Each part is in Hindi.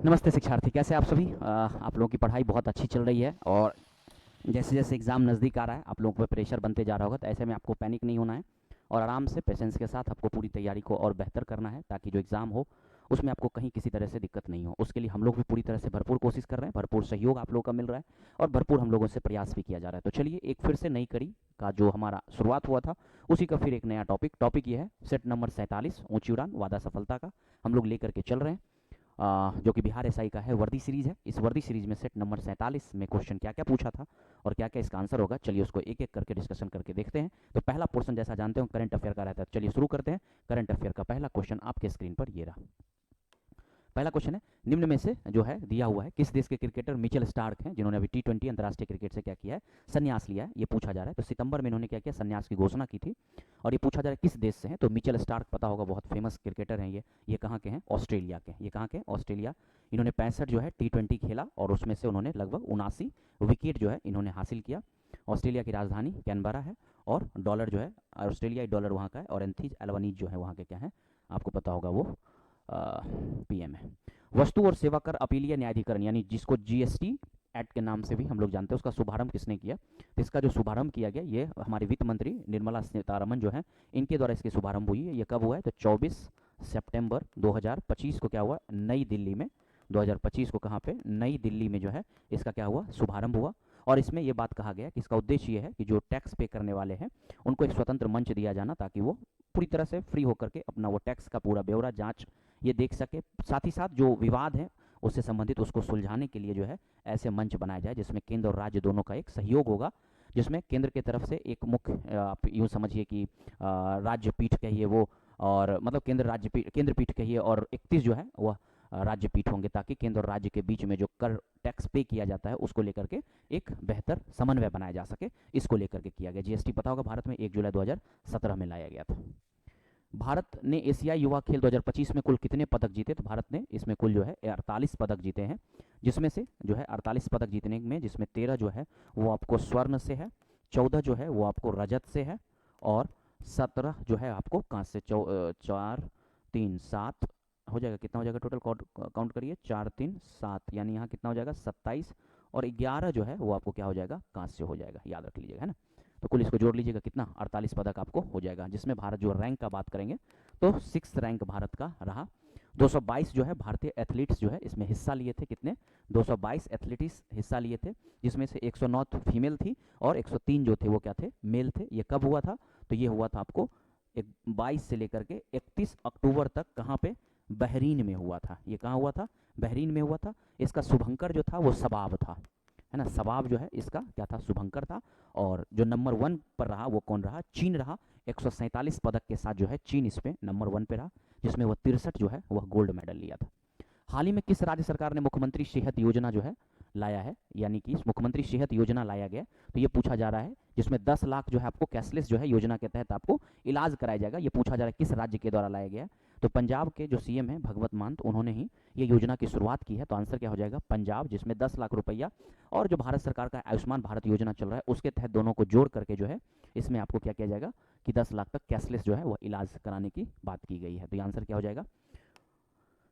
नमस्ते शिक्षार्थी, कैसे आप सभी? आप लोगों की पढ़ाई बहुत अच्छी चल रही है और जैसे जैसे एग्ज़ाम नज़दीक आ रहा है आप लोगों पे प्रेशर बनते जा रहा होगा, तो ऐसे में आपको पैनिक नहीं होना है और आराम से पेशेंस के साथ आपको पूरी तैयारी को और बेहतर करना है ताकि जो एग्ज़ाम हो उसमें आपको कहीं किसी तरह से दिक्कत नहीं हो। उसके लिए हम लोग भी पूरी तरह से भरपूर कोशिश कर रहे हैं, भरपूर सहयोग आप लोगों का मिल रहा है और भरपूर हम लोगों से प्रयास भी किया जा रहा है। तो चलिए एक फिर से नई कड़ी का जो हमारा शुरुआत हुआ था उसी का फिर एक नया टॉपिक ये है सेट नंबर 47 ऊंची उड़ान वादा सफलता का हम लोग लेकर के चल रहे हैं, जो कि बिहार एसआई का है, वर्दी सीरीज़ है। इस वर्दी सीरीज़ में सेट नंबर 47 में क्वेश्चन क्या क्या पूछा था और क्या क्या इसका आंसर होगा, चलिए उसको एक एक करके डिस्कशन करके देखते हैं। तो पहला पोर्शन जैसा जानते हो करंट अफेयर का रहता है, चलिए शुरू करते हैं। करंट अफेयर का पहला क्वेश्चन आपके स्क्रीन पर ये रहा। पहला क्वेश्चन है, निम्न में से जो है दिया हुआ है किस देश के क्रिकेटर मिचेल स्टार्क हैं जिन्होंने अभी टी20 अंतर्राष्ट्रीय क्रिकेट से क्या किया है, संन्यास लिया है, ये पूछा जा रहा है। तो सितंबर में इन्होंने क्या किया, संन्यास की घोषणा की थी और ये पूछा जा रहा है किस देश से हैं। तो मिचेल स्टार्क पता होगा, बहुत फेमस क्रिकेटर हैं ये कहाँ के हैं, ऑस्ट्रेलिया के। ये कहाँ के, ऑस्ट्रेलिया। इन्होंने 65 जो है टी20 खेला और उसमें से उन्होंने लगभग 79 विकेट जो है इन्होंने हासिल किया। ऑस्ट्रेलिया की राजधानी कैनबरा है और डॉलर जो है ऑस्ट्रेलियाई डॉलर वहाँ का है और एंथीज एल्बनीज जो है वहाँ के क्या है, आपको पता होगा वो पीएम है। वस्तु और सेवा कर अपीलीय न्यायाधिकरण यानी जिसको जीएसटी एक्ट के नाम से भी हम लोग जानते हैं, उसका शुभारंभ किसने किया? तो इसका जो शुभारंभ किया गया ये हमारे वित्त मंत्री निर्मला सीतारमण जो है, इनके द्वारा इसकी शुभारंभ हुई है। ये कब हुआ है? तो 24 सितंबर 2025 को क्या हुआ, नई दिल्ली में। 2025 को कहाँ पे, नई दिल्ली में जो है इसका क्या हुआ, शुभारंभ हुआ। और इसमें यह बात कहा गया कि इसका उद्देश्य ये है कि जो टैक्स पे करने वाले हैं उनको एक स्वतंत्र मंच दिया जाना ताकि वो पूरी तरह से फ्री होकर के अपना वो टैक्स का पूरा ब्यौरा जांच ये देख सके। साथ ही साथ जो विवाद है उससे संबंधित उसको सुलझाने के लिए जो है ऐसे मंच बनाया जाए जिसमें केंद्र और राज्य दोनों का एक सहयोग होगा, जिसमें केंद्र की तरफ से एक मुख्य आप यूँ समझिए कि राज्य पीठ कहिए वो, और मतलब केंद्र पीठ कहिए और 31 जो है वह राज्य पीठ होंगे ताकि केंद्र और राज्य के बीच में जो कर टैक्स पे किया जाता है उसको लेकर के एक बेहतर समन्वय बनाया जा सके, इसको लेकर के किया गया। जीएसटी पता होगा भारत में 1 जुलाई 2017 में लाया गया था। भारत ने एशियाई युवा खेल 2025 में कुल कितने पदक जीते? तो भारत ने इसमें कुल जो है 48 पदक जीते हैं, जिसमें से जो है 48 पदक जीतने में जिसमें 13 जो है वो आपको स्वर्ण से है, 14 जो है वो आपको रजत से है और 17 जो है आपको कांस्य से। 4 3 7 हो जाएगा, कितना हो जाएगा टोटल, काउंट करिए, 4 3 7 यानी यहाँ कितना हो जाएगा 27 और 11 जो है वो आपको क्या हो जाएगा, कांस्य हो जाएगा, याद रख लीजिएगा, है ना। तो कुल इसको जोड़ लीजिएगा कितना, 48 पदक आपको हो जाएगा, जिसमें भारत जो रैंक का बात करेंगे तो 6 रैंक भारत का रहा। 222 जो है भारतीय एथलीट्स जो है इसमें हिस्सा लिए थे, कितने, 222 एथलीट्स हिस्सा लिए थे, जिसमें से 109 फीमेल थी और 103 जो थे वो क्या थे, मेल थे। ये कब हुआ था? तो ये हुआ था आपको 22 से लेकर के 31 अक्टूबर तक, कहाँ पे, बहरीन में हुआ था। ये कहाँ हुआ था? बहरीन में हुआ था। इसका शुभंकर जो था वो शबाब था, है ना, शबाब जो है इसका क्या था, शुभंकर था। और जो नंबर 1 पर रहा वो कौन रहा? चीन रहा। 147 पदक के साथ जो है चीन इस पे नंबर 1 पे रहा, जिसमें वह 63 जो है वह गोल्ड मेडल लिया था। हाल ही में किस राज्य सरकार ने मुख्यमंत्री सेहत योजना जो है लाया है, यानी कि मुख्यमंत्री सेहत योजना लाया गया? तो ये पूछा जा रहा है, जिसमें 10 लाख जो है आपको कैशलेस जो है योजना के तहत आपको इलाज कराया जाएगा। ये पूछा जा रहा है किस राज्य के द्वारा लाया गया? तो पंजाब के जो सीएम है भगवत मान, तो उन्होंने ही ये योजना की शुरुआत की है। तो आंसर क्या हो जाएगा, पंजाब, जिसमें 10 लाख रुपया और जो भारत सरकार का आयुष्मान भारत योजना चल रहा है उसके तहत दोनों को जोड़ करके जो है इसमें आपको क्या किया जाएगा कि 10 लाख तक कैशलेस जो है वह इलाज कराने की बात की गई है। तो ये आंसर क्या हो जाएगा,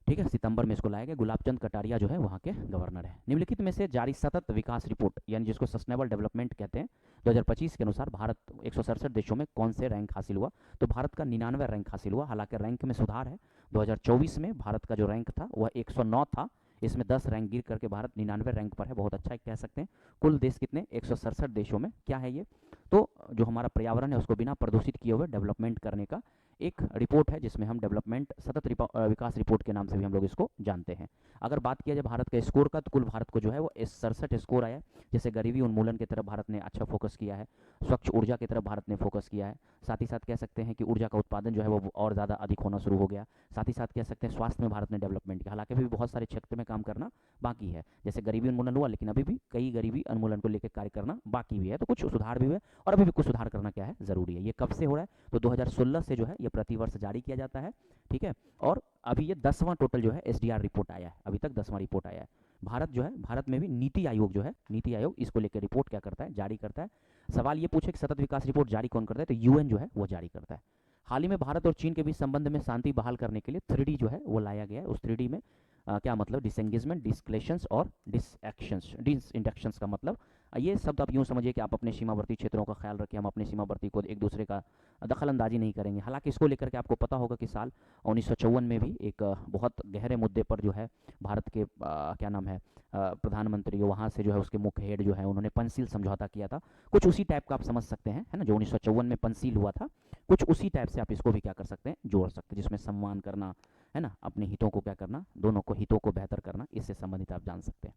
ठीक है, सितंबर में इसको लाया गया। गुलाब चंद कटारिया जो है वहाँ के गवर्नर है। निम्नलिखित में से जारी सतत विकास रिपोर्ट यानी जिसको सस्टेनेबल डेवलपमेंट कहते हैं 2025 के अनुसार भारत 167 देशों में कौन से रैंक हासिल हुआ? तो भारत का 99वां रैंक हासिल हुआ। हालांकि रैंक में सुधार है, 2024 में भारत का जो रैंक था वह 109 था, इसमें 10 रैंक गिर करके भारत 99वें रैंक पर है, बहुत अच्छा कह सकते हैं। कुल देश कितने, 167 देशों में। क्या है ये? तो जो हमारा पर्यावरण है उसको बिना प्रदूषित किए हुए डेवलपमेंट करने का एक रिपोर्ट है, जिसमें हम डेवलपमेंट सतत विकास रिपोर्ट के नाम से भी हम लोग इसको जानते हैं। अगर बात किया जाए भारत के स्कोर का, तो कुल भारत को जो है वो 67 स्कोर आया है। जैसे गरीबी उन्मूलन की तरफ भारत ने अच्छा फोकस किया है, स्वच्छ ऊर्जा की तरफ भारत ने फोकस किया है, साथ ही साथ कह सकते हैं कि ऊर्जा का उत्पादन जो है वो और ज़्यादा अधिक होना शुरू हो गया, साथ ही साथ कह सकते हैं स्वास्थ्य में भारत ने डेवलपमेंट किया। हालांकि अभी भी बहुत सारे क्षेत्र में काम करना बाकी है, जैसे गरीबी उन्मूलन हुआ लेकिन अभी भी कई गरीबी उन्मूलन को लेकर कार्य करना बाकी भी है, तो कुछ सुधार भी हुए और अभी भी कुछ सुधार करना क्या है, ज़रूरी है। ये कब से हो रहा है? तो 2016 से जो है ये प्रतिवर्ष जारी किया जाता है, ठीक है। और अभी ये 10वां टोटल जो है एसडीआर रिपोर्ट आया है, अभी तक 10वां रिपोर्ट आया है। भारत जो है, भारत में भी नीति आयोग जो है, नीति आयोग इसको लेकर रिपोर्ट क्या करता है, जारी करता है। सवाल ये पूछे कि सतत विकास रिपोर्ट जारी कौन करता है? तो यूएन जो है वो जारी करता है। हाल ही में भारत और चीन के बीच संबंध में शांति बहाल करने के लिए 3D जो है वो लाया गया है। उस 3D में क्या मतलब डिसएंगेजमेंट, डिस्क्लेशंस और डिसएक्शंस। डिसइंडक्शंस का मतलब ये शब्द आप यूँ समझिए कि आप अपने सीमावर्ती क्षेत्रों का ख्याल रखें, हम अपने सीमावर्ती को एक दूसरे का दखल अंदाजी नहीं करेंगे। हालांकि इसको लेकर के आपको पता होगा कि साल 1954 में भी एक बहुत गहरे मुद्दे पर जो है भारत के क्या नाम है प्रधानमंत्री वहाँ से जो है उसके मुख्य हेड जो है उन्होंने पंचशील समझौता किया था। कुछ उसी टाइप का आप समझ सकते हैं, है ना, जो 1954 में पंचशील हुआ था, कुछ उसी टाइप से आप इसको भी क्या कर सकते हैं, जोड़ सकते हैं, जिसमें सम्मान करना, है ना, अपने हितों को क्या करना, दोनों को हितों को बेहतर करना, इससे संबंधित आप जान सकते हैं।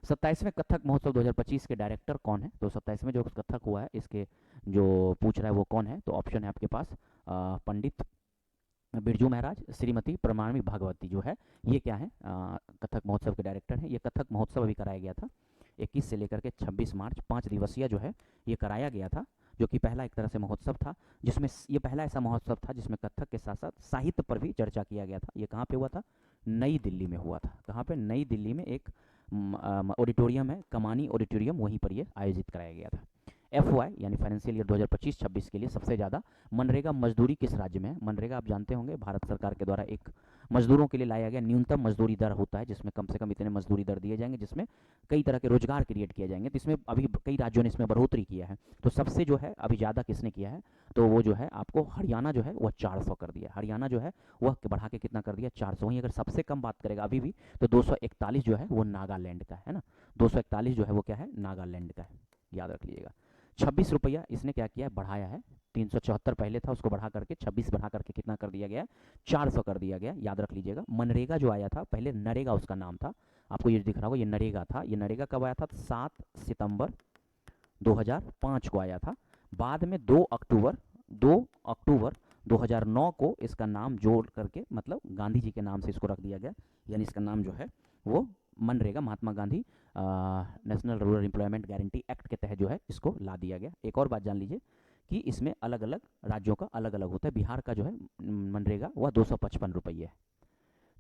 27वें कथक महोत्सव 2025 के डायरेक्टर कौन है? तो 27वें जो कथक हुआ है इसके जो पूछ रहा है वो कौन है, तो ऑप्शन है आपके पास पंडित बिरजू महाराज, श्रीमती परमाणवी भागवती जो है ये क्या है कथक महोत्सव के डायरेक्टर हैं। ये कथक महोत्सव अभी कराया गया था 21 से लेकर के 26 मार्च, 5 दिवसीय जो है ये कराया गया था, जो कि पहला एक तरह से महोत्सव था, जिसमें ये पहला ऐसा महोत्सव था जिसमें कथक के साथ साथ साहित्य पर भी चर्चा किया गया था। ये कहाँ पे हुआ था? नई दिल्ली में हुआ था। कहाँ पे? नई दिल्ली में एक ऑडिटोरियम है, कमानी ऑडिटोरियम, वहीं पर ये आयोजित कराया गया था। FY यानी फाइनेंशियल ईयर 2025-26 के लिए सबसे ज़्यादा मनरेगा मजदूरी किस राज्य में है? मनरेगा आप जानते होंगे भारत सरकार के द्वारा एक मजदूरों के लिए लाया गया न्यूनतम मजदूरी दर होता है, जिसमें कम से कम इतने मजदूरी दर दिए जाएंगे, जिसमें कई तरह के रोजगार क्रिएट किए जाएंगे। तो इसमें अभी कई राज्यों ने इसमें बढ़ोतरी किया है। तो सबसे जो है अभी ज़्यादा किसने किया है? तो वो जो है आपको हरियाणा जो है वह 400 कर दिया। हरियाणा जो है वह बढ़ा के कितना कर दिया? 400। वहीं अगर सबसे कम बात करेगा अभी भी तो 241 जो है वो नागालैंड का है ना, 241 जो है वो क्या है? नागालैंड का है, याद रख लीजिएगा। 26 रुपया इसने क्या किया है? बढ़ाया है। 374 पहले था, उसको बढ़ा करके 26 बढ़ा करके कितना कर दिया गया? 400 कर दिया गया, याद रख लीजिएगा। मनरेगा जो आया था पहले नरेगा उसका नाम था, आपको ये दिख रहा होगा, ये नरेगा था। ये नरेगा कब आया था? 7 सितंबर 2005 को आया था। बाद में 2 अक्टूबर 2009 को इसका नाम जोड़ करके, मतलब गांधी जी के नाम से इसको रख दिया गया, यानी इसका नाम जो है वो मनरेगा, Mahatma Gandhi national rural employment guarantee act के तहत जो है इसको ला दिया गया। एक और बात जान लीजिए कि इसमें अलग अलग राज्यों का अलग अलग होता है। बिहार का जो है मनरेगा वह 255 रुपये है।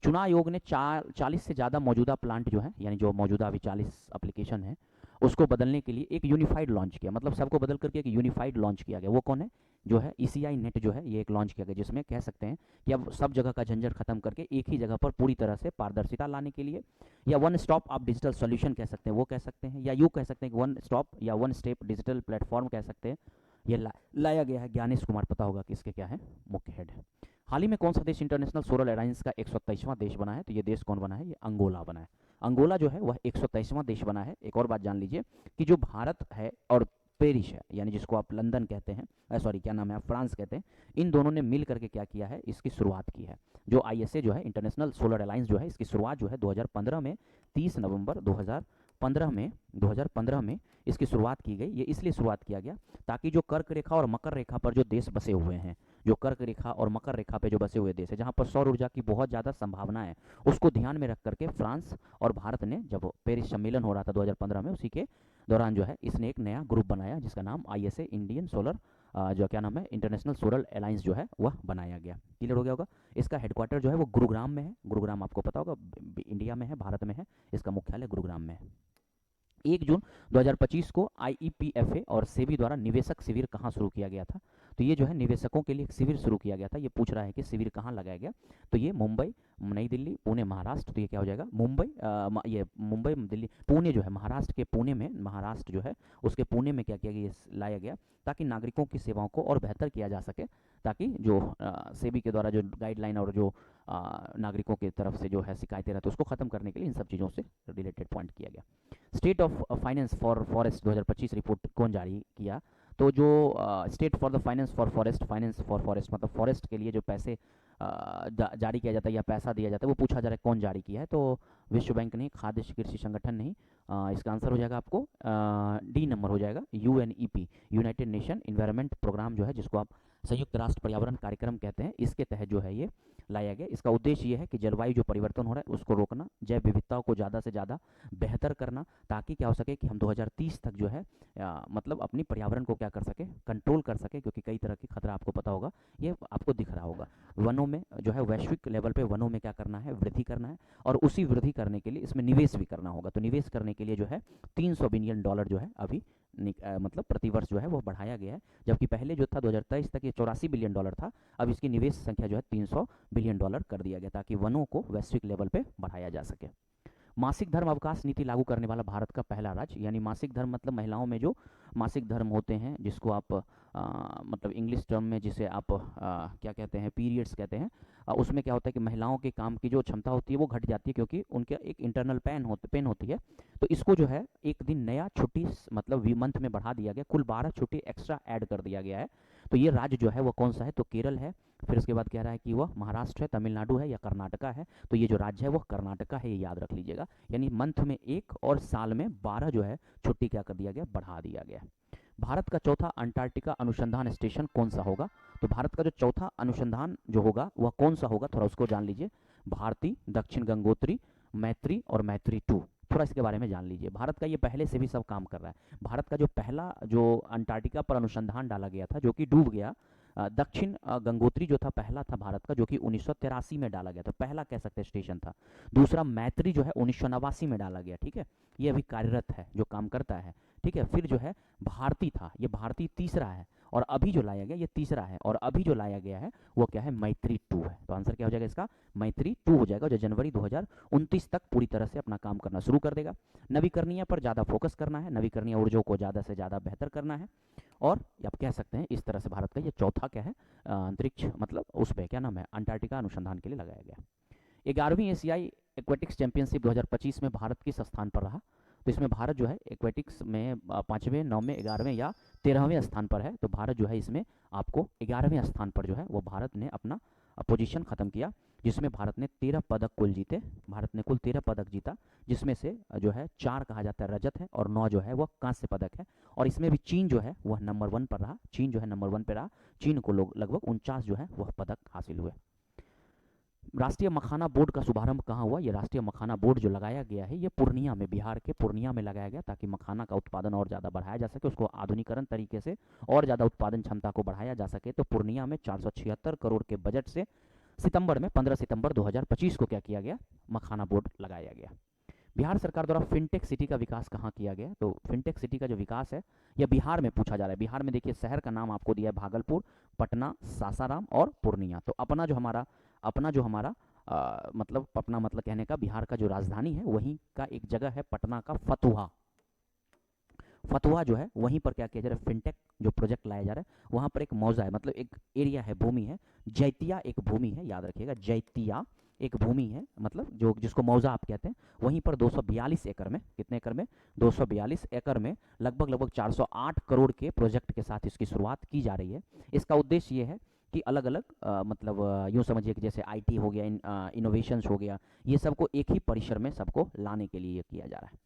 चुनाव आयोग ने 40 से ज़्यादा मौजूदा प्लांट जो है, यानी जो मौजूदा अभी 40 एप्लीकेशन है, उसको बदलने के लिए एक यूनिफाइड लॉन्च किया, मतलब सबको बदल करके एक यूनिफाइड लॉन्च किया गया। वो कौन है? जो है ECI नेट जो है ये एक लॉन्च किया गया, जिसमें कह सकते हैं कि अब सब जगह का झंझट खत्म करके एक ही जगह पर पूरी तरह से पारदर्शिता लाने के लिए, या वन स्टॉप आप डिजिटल सोल्यूशन कह सकते हैं, वो कह सकते हैं, या यूँ कह सकते हैं कि वन स्टॉप या वन स्टेप डिजिटल प्लेटफॉर्म कह सकते हैं, ये लाया गया है। ज्ञानेश कुमार पता होगा कि इसके क्या है, मुख्य हेड है। हाल ही में कौन सा देश इंटरनेशनल सोलर अलायंस का 123वां देश बना है? तो ये देश कौन बना है? ये अंगोला बना है। अंगोला जो है वह 123वां देश बना है। एक और बात जान लीजिए कि जो भारत है और पेरिस है, यानी जिसको आप लंदन कहते हैं, सॉरी क्या नाम है, आप फ्रांस कहते हैं, इन दोनों ने मिल करके क्या किया है? इसकी शुरुआत की है। जो ISA जो है इंटरनेशनल सोलर अलायंस जो है, इसकी शुरुआत जो है 2015 में, 30 नवंबर 2015 में इसकी शुरुआत की गई। ये इसलिए शुरुआत किया गया ताकि जो कर्क रेखा और मकर रेखा पर जो देश बसे हुए हैं, जो कर्क रेखा और मकर रेखा पे जो बसे हुए देश है, जहाँ पर सौर ऊर्जा की बहुत ज़्यादा संभावना है, उसको ध्यान में रख करके फ्रांस और भारत ने, जब पेरिस सम्मेलन हो रहा था 2015 में, उसी के दौरान जो है इसने एक नया ग्रुप बनाया जिसका नाम ISA इंडियन सोलर जो क्या नाम है, इंटरनेशनल सोलर अलायंस जो है वह बनाया गया। क्लियर हो गया होगा। इसका हेडक्वार्टर जो है वो गुरुग्राम में है। गुरुग्राम आपको पता होगा इंडिया में है, भारत में है, इसका मुख्यालय गुरुग्राम में है। 1 जून 2025 को IEPFA और सेबी द्वारा निवेशक शिविर कहाँ शुरू किया गया था? तो ये जो है निवेशकों के लिए एक शिविर शुरू किया गया था। ये पूछ रहा है कि शिविर कहाँ लगाया गया, तो ये मुंबई, नई दिल्ली, पुणे, महाराष्ट्र। तो ये क्या हो जाएगा? मुंबई, ये मुंबई, दिल्ली, पुणे जो है महाराष्ट्र के पुणे में, महाराष्ट्र जो है उसके पुणे में क्या किया गया? लाया गया ताकि नागरिकों की सेवाओं को और बेहतर किया जा सके, ताकि जो सेबी के द्वारा जो गाइडलाइन और जो नागरिकों की तरफ से जो है शिकायतें रहती है उसको खत्म करने के लिए इन सब चीज़ों से रिलेटेड पॉइंट किया गया। State of finance for forest 2025 report कौन जारी किया? तो जो state for the finance for forest, finance for forest मतलब फॉरेस्ट के लिए जो पैसे जारी किया जाता है या पैसा दिया जाता है, वो पूछा जा रहा है कौन जारी किया है? तो विश्व बैंक नहीं, खाद्य कृषि संगठन नहीं, इसका आंसर हो जाएगा आपको D नंबर हो जाएगा, UNEP, United Nation Environment Programme जो है, जिसको आप संयुक्त राष्ट्र पर्यावरण कार्यक्रम कहते हैं, इसके तहत जो है ये लाया गया। इसका उद्देश्य ये है कि जलवायु जो परिवर्तन हो रहा है उसको रोकना, जैव विविधताओं को ज़्यादा से ज़्यादा बेहतर करना, ताकि क्या हो सके कि हम 2030 तक जो है मतलब अपनी पर्यावरण को क्या कर सके, कंट्रोल कर सके, क्योंकि कई तरह की खतरा आपको पता होगा, ये आपको दिख रहा होगा। वनों में जो है वैश्विक लेवल पे वनों में क्या करना है? वृद्धि करना है, और उसी वृद्धि करने के लिए इसमें निवेश भी करना होगा। तो निवेश करने के लिए जो है $300 बिलियन जो है अभी मतलब प्रतिवर्ष जो है वो बढ़ाया गया है, जबकि पहले जो था 2023 तक ये $84 बिलियन था। अब इसकी निवेश संख्या जो है $300 बिलियन कर दिया गया, ताकि वनों को वैश्विक लेवल पे बढ़ाया जा सके। मासिक धर्म अवकाश नीति लागू करने वाला भारत का पहला राज्य, यानी मासिक धर्म मतलब महिलाओं में जो मासिक धर्म होते हैं, जिसको आप मतलब इंग्लिश टर्म में जिसे आप क्या कहते हैं, पीरियड्स कहते हैं, उसमें क्या होता है कि महिलाओं के काम की जो क्षमता होती है वो घट जाती है, क्योंकि उनके एक इंटरनल पेन होती है। तो इसको जो है एक दिन नया छुट्टी मतलब मंथ में बढ़ा दिया गया, कुल 12 छुट्टी एक्स्ट्रा ऐड कर दिया गया है। तो ये राज्य जो है वो कौन सा है, तो केरल है। फिर उसके बाद कह रहा है कि वह महाराष्ट्र है, तमिलनाडु है या कर्नाटका है। तो ये जो राज्य है वो कर्नाटका है, ये याद रख लीजिएगा। यानी मंथ में 1 और साल में 12 जो है छुट्टी क्या कर दिया गया, बढ़ा दिया गया। भारत का चौथा अंटार्कटिका अनुसंधान स्टेशन कौन सा होगा, तो भारत का जो चौथा अनुसंधान जो होगा वह कौन सा होगा, थोड़ा उसको जान लीजिए। भारती, दक्षिण गंगोत्री, मैत्री और मैत्री 2, थोड़ा इसके बारे में जान लीजिए। भारत का ये पहले से भी सब काम कर रहा है। भारत का जो पहला जो अंटार्कटिका पर अनुसंधान डाला गया था, जो कि डूब गया, दक्षिण गंगोत्री जो था पहला था भारत का, जो कि 1983 में डाला गया था, पहला कह सकते हैं स्टेशन था। दूसरा मैत्री जो है 1989 में डाला गया, ठीक है, ये अभी कार्यरत है, जो काम करता है, ठीक है। फिर जो है भारती था, ये भारती तीसरा है, और अभी जो लाया गया ये तीसरा है, और अभी जो लाया गया है वो क्या है, मैत्री 2 है। तो आंसर क्या हो जाएगा इसका, मैत्री 2 हो जाएगा, जो जनवरी 2029 तक पूरी तरह से अपना काम करना शुरू कर देगा। नवीकरणीय पर ज़्यादा फोकस करना है, नवीकरणीय ऊर्जाओं को ज़्यादा से ज़्यादा बेहतर करना है, और आप कह सकते हैं इस तरह से भारत का ये चौथा क्या है, अंतरिक्ष मतलब उस पर क्या नाम है, अंटार्कटिका अनुसंधान के लिए लगाया गया। 11वीं एशियाई एक्वेटिक्स चैंपियनशिप 2025 में भारत किस स्थान पर रहा, तो इसमें भारत जो है एक्वेटिक्स में 5वें, 9वें, 11वें या 13वें स्थान पर है। तो भारत जो है इसमें आपको 11वें स्थान पर जो है वो भारत ने अपना पोजीशन ख़त्म किया, जिसमें भारत ने 13 पदक कुल जीते। भारत ने कुल 13 पदक जीता, जिसमें से जो है 4 कहा जाता है रजत है, और 9 जो है वह कांस्य पदक है। और इसमें भी चीन जो है वह नंबर 1 पर रहा, चीन जो है नंबर 1 पर रहा। चीन को लोग लगभग 49 जो है वह पदक हासिल हुए। राष्ट्रीय मखाना बोर्ड का शुभारंभ कहाँ हुआ, ये राष्ट्रीय मखाना बोर्ड जो लगाया गया है ये पूर्णिया में, बिहार के पूर्णिया में लगाया गया, ताकि मखाना का उत्पादन और ज़्यादा बढ़ाया जा सके, उसको आधुनिकरण तरीके से और ज़्यादा उत्पादन क्षमता को बढ़ाया जा सके। तो पूर्णिया में 476 करोड़ के बजट से सितंबर में 15 सितंबर 2025 को क्या किया गया, मखाना बोर्ड लगाया गया। बिहार सरकार द्वारा फिनटेक सिटी का विकास कहाँ किया गया, तो फिनटेक सिटी का जो विकास है यह बिहार में पूछा जा रहा है। बिहार में देखिए शहर का नाम आपको दिया है भागलपुर, पटना, सासाराम और पूर्णिया। तो अपना जो हमारा मतलब अपना मतलब कहने का बिहार का जो राजधानी है वहीं का एक जगह है पटना का फतुहा जो है, वहीं पर क्या किया जा रहा है, फिनटेक जो प्रोजेक्ट लाया जा रहा है, वहाँ पर एक मौजा है, मतलब एक एरिया है, भूमि है, जैतिया एक भूमि है, याद रखिएगा, जैतिया एक भूमि है, मतलब जो जिसको मौजा आप कहते हैं। वहीं पर 242 एकड़ में, कितने एकड़ में, 242 एकड़ में लगभग 408 करोड़ के प्रोजेक्ट के साथ इसकी शुरुआत की जा रही है। इसका उद्देश्य ये है कि अलग अलग मतलब यूँ समझिए कि जैसे आईटी हो गया, इनोवेशंस हो गया, ये सबको एक ही परिसर में सबको लाने के लिए किया जा रहा है।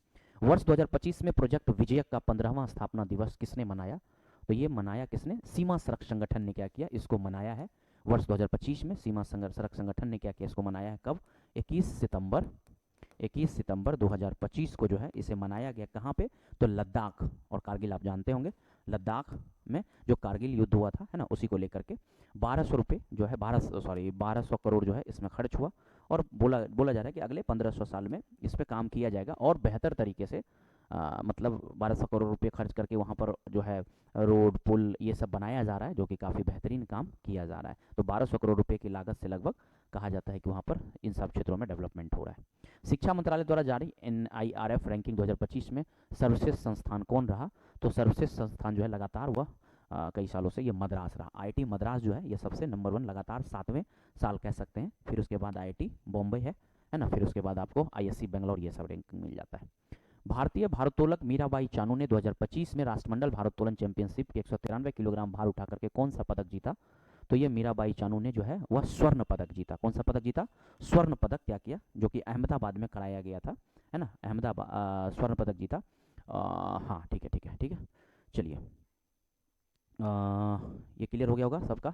वर्ष 2025 में प्रोजेक्ट विजयक का 15वां स्थापना दिवस किसने मनाया, तो ये मनाया किसने, सीमा सड़क संगठन ने क्या किया, इसको मनाया है। वर्ष 2025 में सीमा सड़क संगठन ने क्या किया, इसको मनाया है कब, 21 सितंबर 2025 को जो है इसे मनाया गया। कहाँ पे, तो लद्दाख और कारगिल, आप जानते होंगे लद्दाख में जो कारगिल युद्ध हुआ था, है ना, उसी को लेकर के 1200 रुपये जो है 1200 करोड़ जो है इसमें खर्च हुआ। और बोला जा रहा है कि अगले 1500 साल में इस पर काम किया जाएगा और बेहतर तरीके से मतलब 1200 करोड़ रुपये खर्च करके वहाँ पर जो है रोड, पुल, ये सब बनाया जा रहा है, जो कि काफ़ी बेहतरीन काम किया जा रहा है। तो 1200 करोड़ रुपये की लागत से लगभग कहा जाता है कि वहाँ पर इन सब क्षेत्रों में डेवलपमेंट हो रहा है। शिक्षा मंत्रालय द्वारा जारी NIRF रैंकिंग 2025 में सर्वश्रेष्ठ संस्थान कौन रहा, तो सर्वश्रेष्ठ संस्थान जो है लगातार वह कई सालों से ये मद्रास रहा। IIT मद्रास जो है ये सबसे नंबर 1 लगातार 7वें साल कह सकते हैं। फिर उसके बाद IIT बॉम्बे है ना, फिर उसके बाद आपको ISC बेंगलोर, ये सब रैंकिंग मिल जाता है। भारतीय भारोत्तोलक मीराबाई चानू ने 2025 में राष्ट्रमंडल भारोत्तोलन चैंपियनशिप के 193 किलोग्राम भार उठा करके कौन सा पदक जीता, तो ये मीराबाई चानू ने जो है वह स्वर्ण पदक जीता। कौन सा पदक जीता, स्वर्ण पदक क्या किया, जो कि अहमदाबाद में कराया गया था, है ना, अहमदाबाद स्वर्ण पदक जीता। हाँ ठीक है, चलिए ये क्लियर हो गया होगा सबका,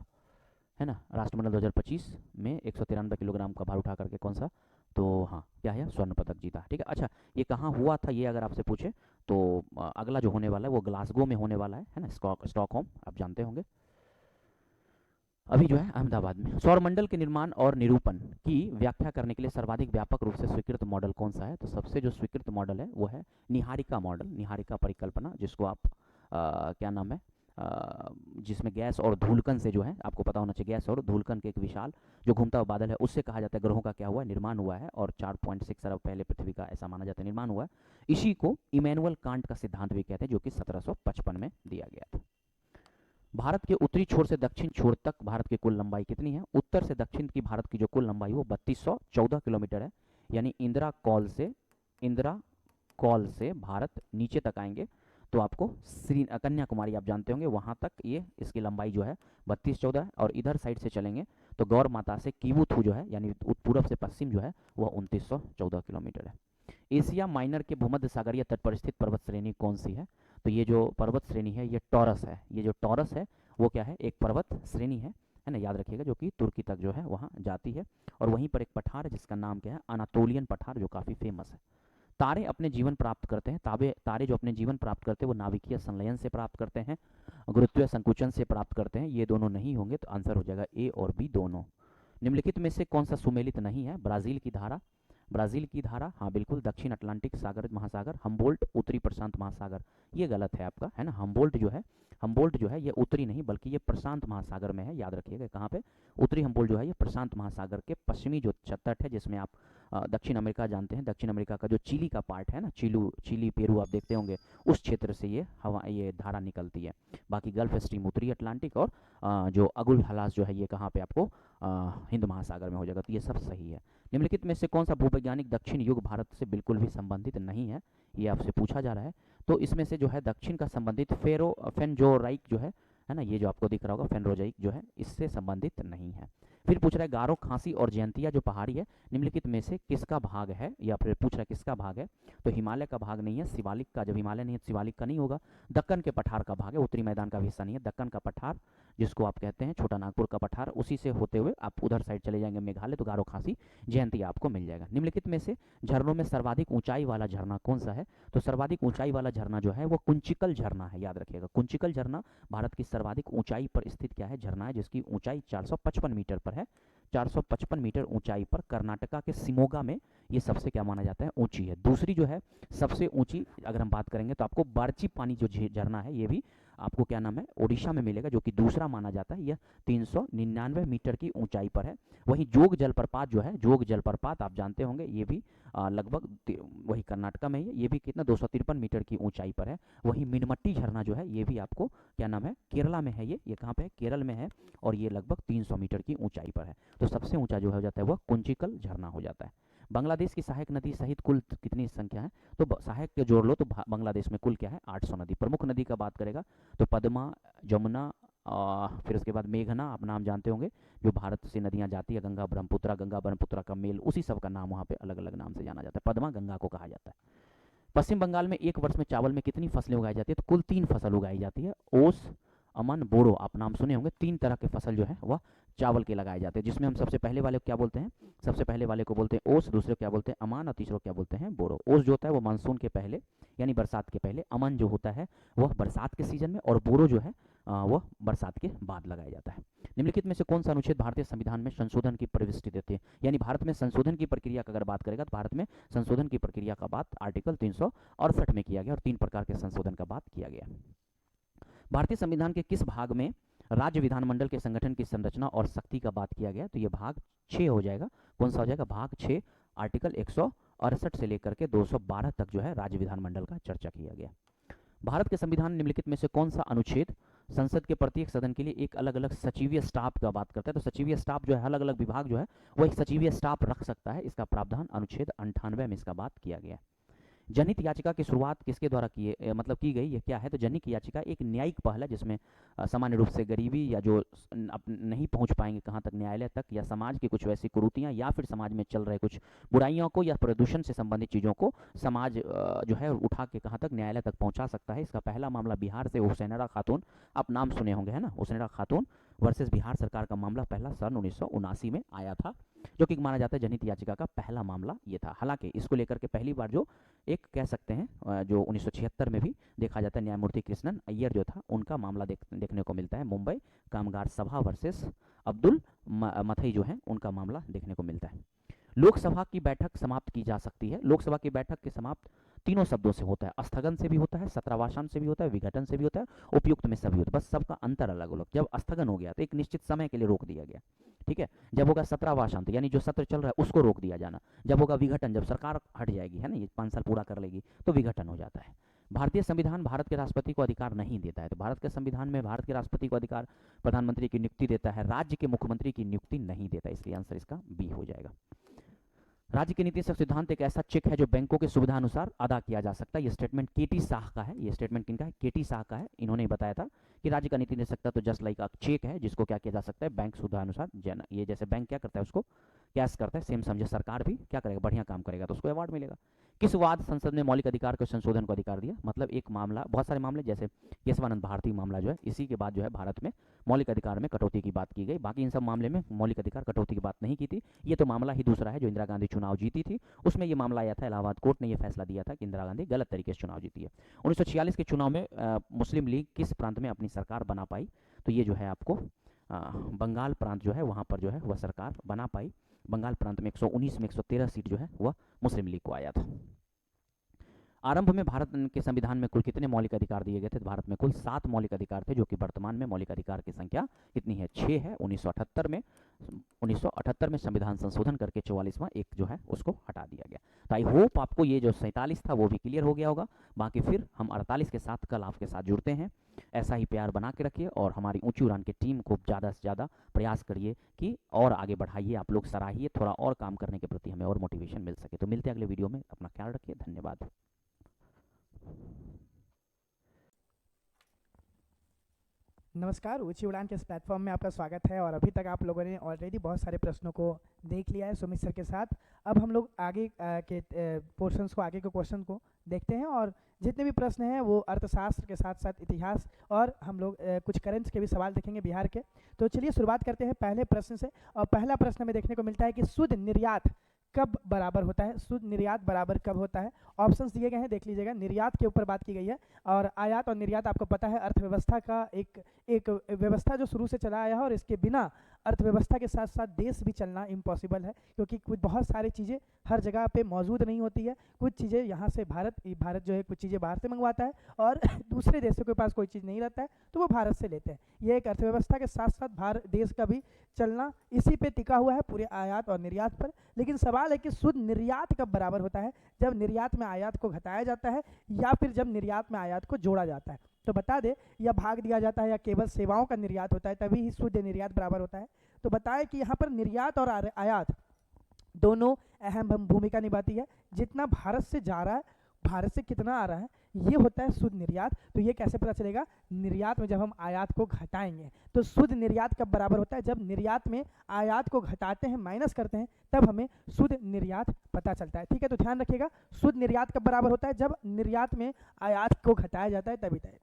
है ना। राष्ट्रमंडल 2025 में 193 किलोग्राम का भार उठा करके कौन सा, तो हाँ क्या है, स्वर्ण पदक जीता, ठीक है। अच्छा ये कहाँ हुआ था, ये अगर आपसे पूछे तो अगला जो होने वाला है वो ग्लासगो में होने वाला है ना, स्टॉकहोम, आप जानते होंगे। अभी जो है अहमदाबाद में। सौरमंडल के निर्माण और निरूपण की व्याख्या करने के लिए सर्वाधिक व्यापक रूप से स्वीकृत मॉडल कौन सा है, तो सबसे जो स्वीकृत मॉडल है वो है निहारिका मॉडल, निहारिका परिकल्पना, जिसको आप क्या नाम है, जिसमें गैस और धूलकन से जो है, आपको पता होना चाहिए, गैस और धूलकन के एक विशाल जो घूमता हुआ बादल है, उससे कहा जाता है ग्रहों का क्या हुआ है, निर्माण हुआ है, और 4.6 अरब पहले पृथ्वी का ऐसा माना जाता है निर्माण हुआ है। इसी को इमैनुअल कांट का सिद्धांत भी कहते हैं, जो कि 1755 में दिया गया था। भारत के उत्तरी छोर से दक्षिण छोर तक भारत की कुल लंबाई कितनी है? उत्तर से दक्षिण की भारत की जो कुल लंबाई वो 3214 किलोमीटर है। यानी इंदिरा कॉल से भारत नीचे तक आएंगे तो आपको श्री कन्याकुमारी आप जानते होंगे, वहाँ तक ये इसकी लंबाई जो है 3214 है। और इधर साइड से चलेंगे तो गौर माता से किबुथु जो है, यानी पूर्व से पश्चिम जो है, वह 2914 किलोमीटर है। एशिया माइनर के भूमध्य सागरीय तट पर स्थित पर्वत श्रेणी कौन सी है? तो ये जो पर्वत श्रेणी है ये टॉरस है। ये जो टॉरस है वो क्या है? एक पर्वत श्रेणी है ना, याद रखिएगा, जो कि तुर्की तक जो है वहाँ जाती है। और वहीं पर एक पठार है जिसका नाम क्या है? अनातोलियन पठार, जो काफ़ी फेमस है। तारे अपने जीवन प्राप्त करते हैं, तारे जो अपने जीवन प्राप्त करते हैं वो नाभिकीय संलयन से प्राप्त करते हैं, गुरुत्वीय संकुचन से प्राप्त करते हैं। ये दोनों नहीं होंगे तो आंसर हो जाएगा ए और बी दोनों। निम्नलिखित में से कौन सा सुमेलित नहीं है? ब्राज़ील की धारा, हाँ बिल्कुल, दक्षिण अटलांटिक सागर महासागर, हम्बोल्ट उत्तरी प्रशांत महासागर, ये गलत है आपका, है ना। हम्बोल्ट जो है ये उत्तरी नहीं बल्कि ये प्रशांत महासागर में है, याद रखिएगा। कहाँ पे? उत्तरी हम्बोल्ट जो है ये प्रशांत महासागर के पश्चिमी जो तट है, जिसमें आप दक्षिण अमेरिका जानते हैं, दक्षिण अमेरिका का जो चिली का पार्ट है ना, चिली पेरू आप देखते होंगे, उस क्षेत्र से ये धारा निकलती है। बाकी गल्फ स्ट्रीम उत्तरी अटलांटिक, और जो अगुल हलास जो है ये कहाँ पे आपको हिंद महासागर में हो जाएगा। तो ये सब सही है। निम्नलिखित में से कौन सा भूवैज्ञानिक दक्षिण युग भारत से बिल्कुल भी संबंधित नहीं है? ये आपसे पूछा जा रहा है। तो इसमें से जो है दक्षिण का संबंधित फेनजोराइक जो है ना, ये जो आपको दिख रहा होगा फेनरोजाइक जो है, इससे संबंधित नहीं है। फिर पूछ रहा है गारो, खासी और जयंतिया जो पहाड़ी है निम्नलिखित में से किसका भाग है, या फिर पूछ रहा है किसका भाग है? तो हिमालय का भाग नहीं है, शिवालिक का। जब हिमालय नहीं है शिवालिक का नहीं होगा। दक्कन के पठार का भाग है, उत्तरी मैदान का भी हिस्सा नहीं है। दक्कन का पठार जिसको आप कहते हैं छोटा नागपुर का पठार, उसी से होते हुए आप उधर साइड चले जाएंगे मेघालय, तो गारो, खासी, जयंतिया आपको मिल जाएगा। निम्नलिखित में से झरनों में सर्वाधिक ऊंचाई वाला झरना कौन सा है? तो सर्वाधिक ऊंचाई वाला झरना जो है वो कुंचिकल झरना है, याद रखिएगा। कुंचिकल झरना भारत की सर्वाधिक ऊंचाई पर स्थित क्या है? झरना है, जिसकी ऊंचाई 455 मीटर पर है। 455 मीटर ऊंचाई पर कर्नाटका के शिमोगा में ये सबसे क्या माना जाता है? ऊंची है। दूसरी जो है सबसे ऊंची अगर हम बात करेंगे तो आपको बारची पानी जो झरना है, ये भी आपको क्या नाम है? ओडिशा में मिलेगा, जो कि दूसरा माना जाता है। यह 399 मीटर की ऊंचाई पर है। वहीं जोग जलप्रपात जो है, जोग जलप्रपात आप जानते होंगे, ये भी लगभग वही कर्नाटका में ही है। ये भी कितना? 253 मीटर की ऊंचाई पर है। वहीं मिनमट्टी झरना जो है ये भी आपको क्या नाम है? केरला में है। ये कहाँ पे है? केरल में है, और ये लगभग 300 मीटर की ऊंचाई पर है। तो सबसे ऊंचा जो हो जाता है वह कुंचिकल झरना हो जाता है। बांग्लादेश की सहायक नदी सहित कुल कितनी संख्या है? तो सहायक के जोड़ लो तो बांग्लादेश में कुल क्या है? 800 नदी। प्रमुख नदी का बात करेगा तो पद्मा, जमुना, फिर उसके बाद मेघना, आप नाम जानते होंगे, जो भारत से नदियां जाती है, गंगा ब्रह्मपुत्रा का मेल, उसी सब का नाम वहाँ पे अलग अलग नाम से जाना जाता है। पद्मा गंगा को कहा जाता है। पश्चिम बंगाल में एक वर्ष में चावल में कितनी फसलें उगाई जाती है? तो कुल 3 फसल उगाई जाती है। ओस, अमन, बोरो, आप नाम सुने होंगे। 3 तरह के फसल जो है वह चावल के लगाए जाते हैं, जिसमें हम सबसे पहले वाले को क्या बोलते हैं? सबसे पहले वाले को बोलते हैं ओस, दूसरे को क्या बोलते हैं? अमान, और तीसरे को क्या बोलते हैं? बोरो। ओस जो होता है वो मानसून के पहले यानी बरसात के पहले, अमन जो होता है वह बरसात के सीजन में, और बोरो जो है वह बरसात के बाद लगाया जाता है। निम्नलिखित में से कौन सा अनुच्छेद भारतीय संविधान में संशोधन की प्रविष्टि देते हैं? यानी भारत में संशोधन की प्रक्रिया का अगर बात करेगा तो भारत में संशोधन की प्रक्रिया का बात आर्टिकल 368 में किया गया, और 3 प्रकार के संशोधन का बात किया गया। भारतीय संविधान के किस भाग में राज्य विधानमंडल के संगठन की संरचना और शक्ति का बात किया गया? तो ये भाग 6 हो जाएगा। कौन सा हो जाएगा? भाग 6, आर्टिकल 168 से लेकर के 212 तक जो है राज्य विधानमंडल का चर्चा किया गया। भारत के संविधान निम्नलिखित में से कौन सा अनुच्छेद संसद के प्रत्येक सदन के लिए एक अलग अलग सचिवीय स्टाफ का बात करता है? तो सचिवीय स्टाफ जो है, अलग अलग विभाग जो है वो एक सचिवीय स्टाफ रख सकता है, इसका प्रावधान अनुच्छेद 98 में इसका बात किया गया। जनहित याचिका की शुरुआत किसके द्वारा की गई? ये क्या है? तो जनहित याचिका एक न्यायिक पहल है, जिसमें सामान्य रूप से गरीबी या जो नहीं पहुंच पाएंगे कहाँ तक? न्यायालय तक, या समाज की कुछ वैसी कुरीतियाँ, या फिर समाज में चल रहे कुछ बुराइयों को या प्रदूषण से संबंधित चीज़ों को समाज जो है उठा के कहाँ तक? न्यायालय तक पहुँचा सकता है। इसका पहला मामला बिहार से हुसैनरा खातून, आप नाम सुने होंगे, है ना, हुसैनरा खातून वर्सेस बिहार सरकार का मामला पहला सन 1979 में आया था, जो कि माना जाता है जनहित याचिका का पहला मामला ये था। हालांकि इसको लेकर के पहली बार जो एक कह सकते हैं जो 1976 में भी देखा जाता है, न्यायमूर्ति कृष्णन अय्यर जो था उनका मामला देखने को मिलता है। मुंबई कामगार सभा वर्सेस अब्दुल मथई जो है उनका मामला देखने को मिलता है। लोकसभा की बैठक समाप्त की जा सकती है। लोकसभा की बैठक के समाप्त तीनों शब्दों से होता है, स्थगन से भी होता है, सत्रावसान से भी होता है, विघटन से भी होता है, उपयुक्त में सभी होता है, बस सबका अंतर अलग अलग। जब स्थगन हो गया तो एक निश्चित समय के लिए रोक दिया गया, ठीक है। जब होगा सत्रावसान यानी जो सत्र चल रहा है उसको रोक दिया जाना। जब होगा विघटन, जब सरकार हट जाएगी, है ना, ये 5 साल पूरा कर लेगी, तो विघटन हो जाता है। भारतीय संविधान भारत के राष्ट्रपति को अधिकार नहीं देता है, तो भारत के संविधान में भारत के राष्ट्रपति को अधिकार प्रधानमंत्री की नियुक्ति देता है, राज्य के मुख्यमंत्री की नियुक्ति नहीं देता, इसलिए आंसर इसका बी हो जाएगा। राज्य की नीति से सिद्धांत एक ऐसा चेक है जो बैंकों की सुविधा अनुसार अदा किया जा सकता है। ये स्टेटमेंट केटी शाह का है, ये स्टेटमेंट किनका है, केटी शाह का है। इन्होंने बताया था कि राज्य का नीति दे सकता तो जस्ट लाइक चेक है जिसको क्या किया जा सकता है, बैंक सुविधा अनुसार ये जैसे बैंक क्या करता है उसको कैश करता है, सेम समझे सरकार भी क्या करेगा, बढ़िया काम करेगा तो उसको अवार्ड मिलेगा। किस वाद संसद ने मौलिक अधिकार के संशोधन को अधिकार दिया, मतलब एक मामला, बहुत सारे मामले जैसे केशवानंद भारती मामला जो है, इसी के बाद जो है भारत में मौलिक अधिकार में कटौती की बात की गई। बाकी इन सब मामले में मौलिक अधिकार कटौती की बात नहीं की थी। ये तो मामला ही दूसरा है जो इंदिरा गांधी चुनाव जीती थी, उसमें ये मामला आया था, इलाहाबाद कोर्ट ने ये फैसला दिया था कि इंदिरा गांधी गलत तरीके से चुनाव जीती है। 1946 के चुनाव में मुस्लिम लीग किस प्रांत में अपनी सरकार बना पाई, तो ये जो है आपको बंगाल प्रांत जो है वहाँ पर जो है वह सरकार बना पाई। बंगाल प्रांत में 119 में 113 सीट जो है वह मुस्लिम लीग को आया था। आरंभ में भारत के संविधान में कुल कितने मौलिक अधिकार दिए गए थे, तो भारत में कुल 7 मौलिक अधिकार थे, जो कि वर्तमान में मौलिक अधिकार की संख्या कितनी है, 6 है। 1978 में संविधान संशोधन करके 44वां एक जो है उसको हटा दिया गया। तो आई होप आपको ये जो 47 था वो भी क्लियर हो गया होगा। बाकी फिर हम 48 के साथ कल आपके साथ जुड़ते हैं। ऐसा ही प्यार बना के रखिए और हमारी ऊंची उड़ान की टीम को ज़्यादा से ज़्यादा प्रयास करिए कि और आगे बढ़ाइए, आप लोग सराहिए, थोड़ा और काम करने के प्रति हमें और मोटिवेशन मिल सके। तो मिलते हैं अगले वीडियो में, अपना ख्याल रखिए, धन्यवाद। नमस्कार, ऊंची उड़ान के इस प्लेटफॉर्म में आपका स्वागत है। और अभी तक आप लोगों ने ऑलरेडी बहुत सारे प्रश्नों को देख लिया है सुमित सर के साथ। अब हम लोग आगे के पोर्शंस को, आगे के क्वेश्चन को देखते हैं, और जितने भी प्रश्न हैं वो अर्थशास्त्र के साथ साथ इतिहास और हम लोग कुछ करेंट्स के भी सवाल देखेंगे बिहार के। तो चलिए शुरुआत करते हैं पहले प्रश्न से। और पहला प्रश्न में देखने को मिलता है कि शुद्ध निर्यात कब बराबर होता है, शुद्ध निर्यात बराबर कब होता है। ऑप्शंस दिए गए हैं, देख लीजिएगा। निर्यात के ऊपर बात की गई है, और आयात और निर्यात आपको पता है अर्थव्यवस्था का एक व्यवस्था जो शुरू से चला आया है, और इसके बिना अर्थव्यवस्था के साथ साथ देश भी चलना इम्पॉसिबल है, क्योंकि कुछ बहुत सारी चीज़ें हर जगह पे मौजूद नहीं होती है। कुछ चीज़ें यहाँ से भारत जो है कुछ चीज़ें बाहर से मंगवाता है, और दूसरे देशों के पास कोई चीज़ नहीं रहता है तो वो भारत से लेते हैं। ये एक अर्थव्यवस्था के साथ साथ भारत देश का भी चलना इसी पे टिका हुआ है, पूरे आयात और निर्यात पर। लेकिन सवाल है कि शुद्ध निर्यात कब बराबर होता है, जब निर्यात में आयात को घटाया जाता है या फिर जब निर्यात में आयात को जोड़ा जाता है। तो बता दे, या भाग दिया जाता है या केवल सेवाओं का निर्यात होता है, तभी ही शुद्ध निर्यात बराबर होता है। तो बताएं कि यहाँ पर निर्यात और आयात दोनों अहम भूमिका निभाती है। जितना भारत से जा रहा है, भारत से कितना आ रहा है, ये होता है शुद्ध निर्यात। तो ये कैसे पता चलेगा, निर्यात में जब हम आयात को घटाएंगे। तो शुद्ध निर्यात कब बराबर होता है, जब निर्यात में आयात को घटाते हैं, माइनस करते हैं, तब हमें शुद्ध निर्यात पता चलता है। ठीक है, तो ध्यान रखिएगा, शुद्ध निर्यात कब बराबर होता है, जब निर्यात में आयात को घटाया जाता है तभी तय।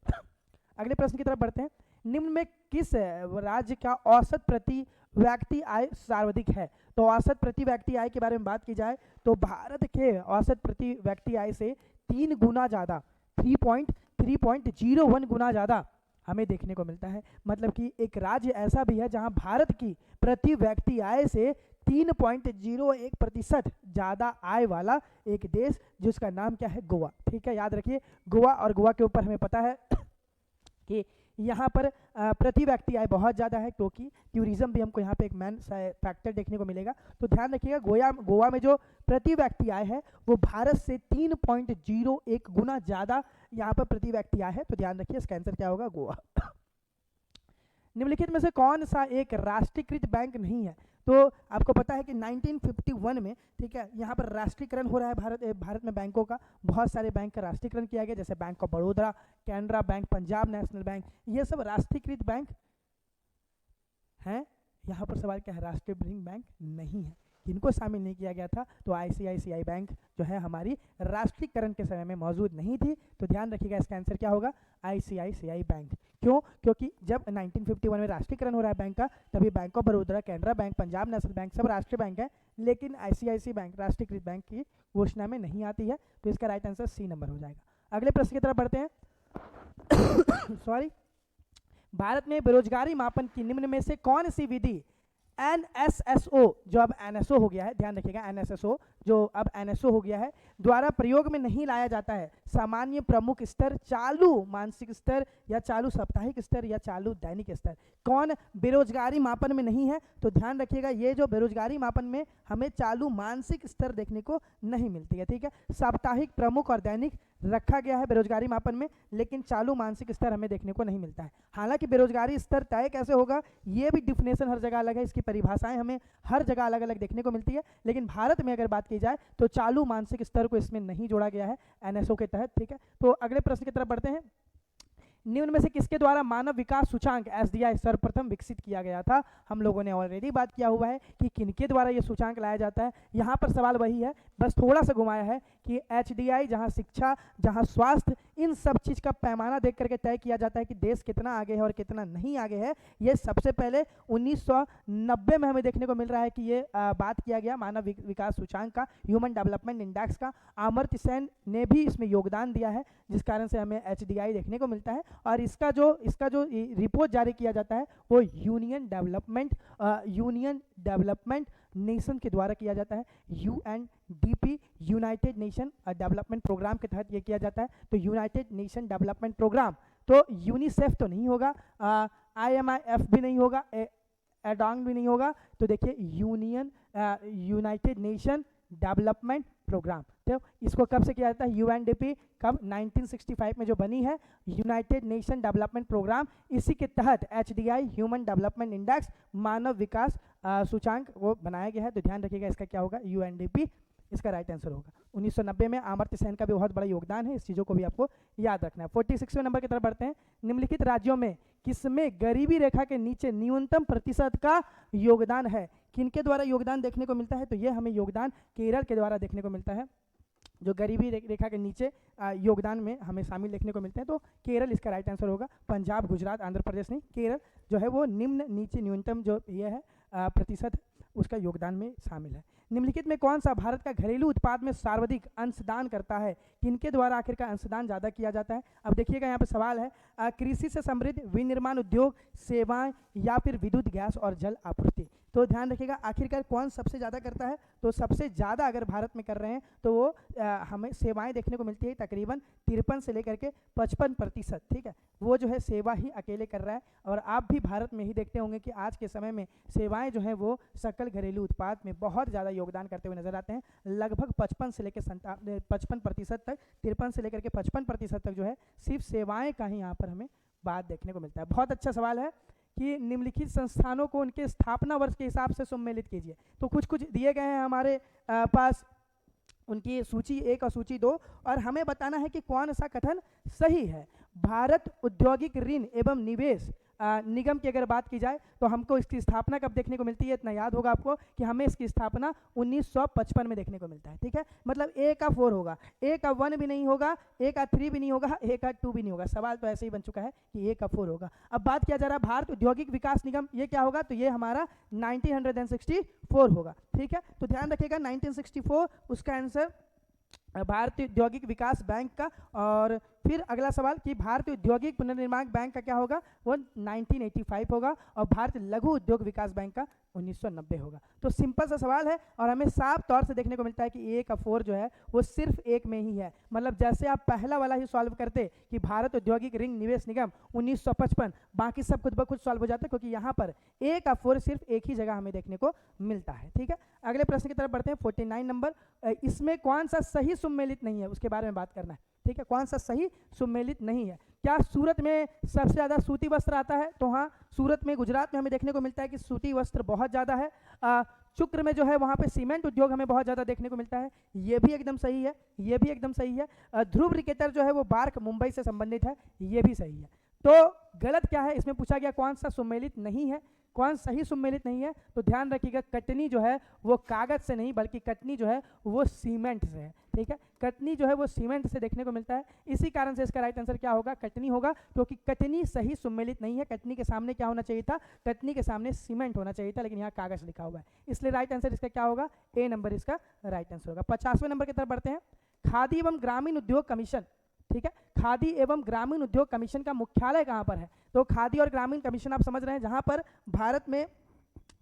अगले प्रश्न की तरफ बढ़ते हैं। निम्न में किस राज्य का औसत प्रति व्यक्ति आय सर्वाधिक है। तो औसत प्रति व्यक्ति आय के बारे में बात की जाए तो भारत के औसत प्रति व्यक्ति आय से 3 गुना ज़्यादा, 3.01 गुना ज़्यादा हमें देखने को मिलता है। मतलब कि एक राज्य ऐसा भी है जहां भारत की प्रति व्यक्ति आय से 3.01% ज़्यादा आय वाला एक देश, जिसका नाम क्या है, गोवा। ठीक है, याद रखिए गोवा। और गोवा के ऊपर हमें पता है कि यहाँ पर प्रति व्यक्ति आय बहुत ज़्यादा है, क्योंकि टूरिज्म भी हमको यहाँ पे एक मेन फैक्टर देखने को मिलेगा। तो ध्यान रखिएगा, गोवा में जो प्रति व्यक्ति आय है वो भारत से 3.01 गुना ज़्यादा यहाँ पर प्रति व्यक्ति आय है। तो ध्यान रखिए, इसका आंसर क्या होगा, गोवा। निम्नलिखित में से कौन सा एक राष्ट्रीयकृत बैंक नहीं है। तो आपको पता है कि 1951 में, ठीक है, यहाँ पर राष्ट्रीयकरण हो रहा है भारत में बैंकों का। बहुत सारे बैंक का राष्ट्रीयकरण किया गया, जैसे bank of Baroda, Canara bank, Punjab national bank, ये सब राष्ट्रीयकृत बैंक हैं। यहाँ पर सवाल क्या है, राष्ट्रीय बैंक नहीं है, इनको शामिल नहीं किया गया था। तो ICICI बैंक जो है हमारी राष्ट्रीयकरण के समय में मौजूद नहीं थी। तो ध्यान रखिएगा, इसका आंसर क्या होगा, ICICI बैंक। क्यों, क्योंकि जब 1951 में राष्ट्रीयकरण हो रहा है बैंक का, तभी bank of Baroda, Canara bank, Punjab national bank सब राष्ट्रीय बैंक है, लेकिन ICICI बैंक राष्ट्रीयकृत बैंक की घोषणा में नहीं आती है। तो इसका राइट आंसर सी नंबर हो जाएगा। अगले प्रश्न की तरफ बढ़ते हैं। सॉरी, भारत में बेरोजगारी मापन की निम्न में से कौन सी विधि NSSO, जो अब NSO हो गया है, ध्यान रखिएगा, NSSO जो अब NSO हो गया है, द्वारा प्रयोग में नहीं लाया जाता है? सामान्य, प्रमुख स्तर, चालू मासिक स्तर या चालू साप्ताहिक स्तर या चालू दैनिक स्तर? कौन बेरोजगारी मापन में नहीं है? तो ध्यान रखिएगा, ये जो बेरोजगारी मापन में हमें चालू मासिक स्तर देखने को नहीं मिलती है, ठीक है। साप्ताहिक, प्रमुख और दैनिक रखा गया है बेरोजगारी मापन में, लेकिन चालू मासिक स्तर हमें देखने को नहीं मिलता है। हालांकि बेरोजगारी स्तर तय कैसे होगा, ये भी डिफिनेशन हर जगह अलग है, इसकी परिभाषाएं हमें हर जगह अलग अलग देखने को मिलती है, लेकिन भारत में अगर बात की जाए तो चालू मासिक स्तर को इसमें नहीं जोड़ा गया है एनएसओ के तहत, ठीक है। तो अगले प्रश्न की तरफ बढ़ते हैं। निम्न में से किसके द्वारा मानव विकास सूचांक एसडीआई सर्वप्रथम विकसित किया गया था? हम लोगों ने ऑलरेडी बात किया हुआ है कि किनके द्वारा ये सूचांक लाया जाता है। यहाँ पर सवाल वही है, बस थोड़ा सा घुमाया है कि एचडीआई जहाँ शिक्षा, जहाँ स्वास्थ्य, इन सब चीज़ का पैमाना देख करके तय किया जाता है कि देश कितना आगे है और कितना नहीं आगे है। ये सबसे पहले 1990 में हमें देखने को मिल रहा है कि ये बात किया गया मानव विकास सूचांक का, ह्यूमन डेवलपमेंट इंडेक्स का। अमर्त्य सेन ने भी इसमें योगदान दिया है, जिस कारण से हमें एचडीआई देखने को मिलता है। और इसका जो रिपोर्ट जारी किया जाता है वो यूनियन डेवलपमेंट नेशन के द्वारा किया जाता है। UNDP, United Nation Development Programme के तहत ये किया जाता है। तो यूनाइटेड नेशन डेवलपमेंट प्रोग्राम, तो यूनिसेफ तो नहीं होगा, IMIF भी नहीं होगा, एडोंग भी नहीं होगा, तो देखिए यूनाइटेड नेशन डेवलपमेंट प्रोग्राम। तो इसको कब से किया जाता है? यूएनडीपी कब? 1965 में जो बनी है यूनाइटेड नेशन डेवलपमेंट प्रोग्राम, इसी के तहत एचडीआई, ह्यूमन डेवलपमेंट इंडेक्स, मानव विकास सूचांक वो बनाया गया है। तो ध्यान रखिएगा इसका क्या होगा, यूएनडीपी इसका राइट आंसर होगा। 1990 में अमर्त्य सेन का भी बहुत बड़ा योगदान है, इस चीज़ों को भी आपको याद रखना है। 46वें नंबर की तरफ बढ़ते हैं। निम्नलिखित राज्यों में किसमें गरीबी रेखा के नीचे न्यूनतम प्रतिशत का योगदान है? किनके द्वारा योगदान देखने को मिलता है? तो ये हमें योगदान केरल के द्वारा देखने को मिलता है, जो गरीबी रेखा के नीचे योगदान में हमें शामिल देखने को मिलते हैं। तो केरल इसका राइट आंसर होगा। पंजाब, गुजरात, आंध्र प्रदेश नहीं, केरल जो है वो निम्न नीचे न्यूनतम जो ये है प्रतिशत उसका योगदान में शामिल है। निम्नलिखित में कौन सा भारत का घरेलू उत्पाद में सर्वाधिक अंशदान करता है? किनके द्वारा आखिर का अंशदान ज़्यादा किया जाता है? अब देखिएगा यहाँ पे सवाल है, कृषि से समृद्ध, विनिर्माण उद्योग, सेवाएं या फिर विद्युत, गैस और जल आपूर्ति। तो ध्यान रखिएगा आखिरकार कौन सबसे ज़्यादा करता है? तो सबसे ज़्यादा अगर भारत में कर रहे हैं तो वो हमें सेवाएं देखने को मिलती है, तकरीबन 53 से लेकर के 55%, ठीक है। वो जो है सेवा ही अकेले कर रहा है। और आप भी भारत में ही देखते होंगे कि आज के समय में सेवाएं जो हैं वो सकल घरेलू उत्पाद में बहुत ज़्यादा योगदान करते हुए नजर आते हैं। लगभग 55 से लेकर 55% तक, 53 से लेकर के 55% तक जो है सिर्फ सेवाएं का ही यहाँ पर हमें बात देखने को मिलता है। बहुत अच्छा सवाल है कि निम्नलिखित संस्थानों को उनके स्थापना वर्ष के हिसाब से सम्मिलित कीजिए। तो कुछ कुछ दिए गए हैं हमारे पास, उनकी सूची 1 और सूची 2, और हमें बताना है कि कौन सा कथन सही है। भारत औद्योगिक ऋण एवं निवेश निगम की अगर बात की जाए तो हमको इसकी स्थापना कब देखने को मिलती है? इतना याद होगा आपको कि हमें इसकी स्थापना 1955 में देखने को मिलता है, ठीक है। मतलब A का 4 होगा, A का 1 भी नहीं होगा, A का 3 भी नहीं होगा, A का 2 भी नहीं होगा। सवाल तो ऐसे ही बन चुका है कि A का 4 होगा। अब बात किया जा रहा है भारत औद्योगिक विकास निगम, ये क्या होगा? तो ये हमारा 1964 होगा, ठीक है। तो ध्यान रखिएगा 1964 उसका आंसर भारतीय औद्योगिक विकास बैंक का। और फिर अगला सवाल कि भारतीय औद्योगिक पुनर्निर्माण बैंक का क्या होगा? वो 1985 होगा। और भारतीय लघु उद्योग विकास बैंक का 1990 होगा। तो सिंपल सा सवाल है और हमें साफ तौर से देखने को मिलता है कि A का 4 जो है वो सिर्फ एक में ही है। मतलब जैसे आप पहला वाला ही सॉल्व करते कि भारत औद्योगिक ऋण निवेश निगम 1955, बाकी सब खुद ब खुद सॉल्व हो जाता है, क्योंकि यहाँ पर A का 4 सिर्फ एक ही जगह हमें देखने को मिलता है, ठीक है। अगले प्रश्न की तरफ बढ़ते हैं। 49 नंबर, इसमें कौन सा सही सुमेलित नहीं है उसके बारे में बात करना है, ठीक है। कौन सा सही सुमेलित नहीं है? क्या सूरत में सबसे ज़्यादा सूती वस्त्र आता है? तो हाँ, सूरत में, गुजरात में हमें देखने को मिलता है कि सूती वस्त्र बहुत ज़्यादा है। शुक्र में जो है वहाँ पे सीमेंट उद्योग हमें बहुत ज़्यादा देखने को मिलता है, ये भी एकदम सही है, ये भी एकदम सही है। ध्रुव रिकेटर जो है वो बार्क मुंबई से संबंधित है, ये भी सही है। तो गलत क्या है? इसमें पूछा गया कौन सा सुमेलित नहीं है, कौन सही सुमेलित नहीं है? तो ध्यान रखिएगा कटनी जो है वो कागज से नहीं बल्कि कटनी जो है वो सीमेंट से है, ठीक है। कटनी जो है वो सीमेंट से देखने को मिलता है, इसी कारण से इसका राइट आंसर क्या होगा? कटनी होगा, क्योंकि कटनी सही सुमेलित नहीं है। कटनी के सामने क्या होना चाहिए था? कटनी के सामने सीमेंट होना चाहिए था, लेकिन यहाँ कागज लिखा हुआ है, इसलिए राइट आंसर इसका क्या होगा? A नंबर इसका राइट आंसर होगा। 50वें नंबर की तरफ बढ़ते हैं। खादी एवं ग्रामीण उद्योग कमीशन, ठीक है। खादी एवं ग्रामीण उद्योग कमीशन का मुख्यालय कहाँ पर है? तो खादी और ग्रामीण कमीशन आप समझ रहे हैं, जहाँ पर भारत में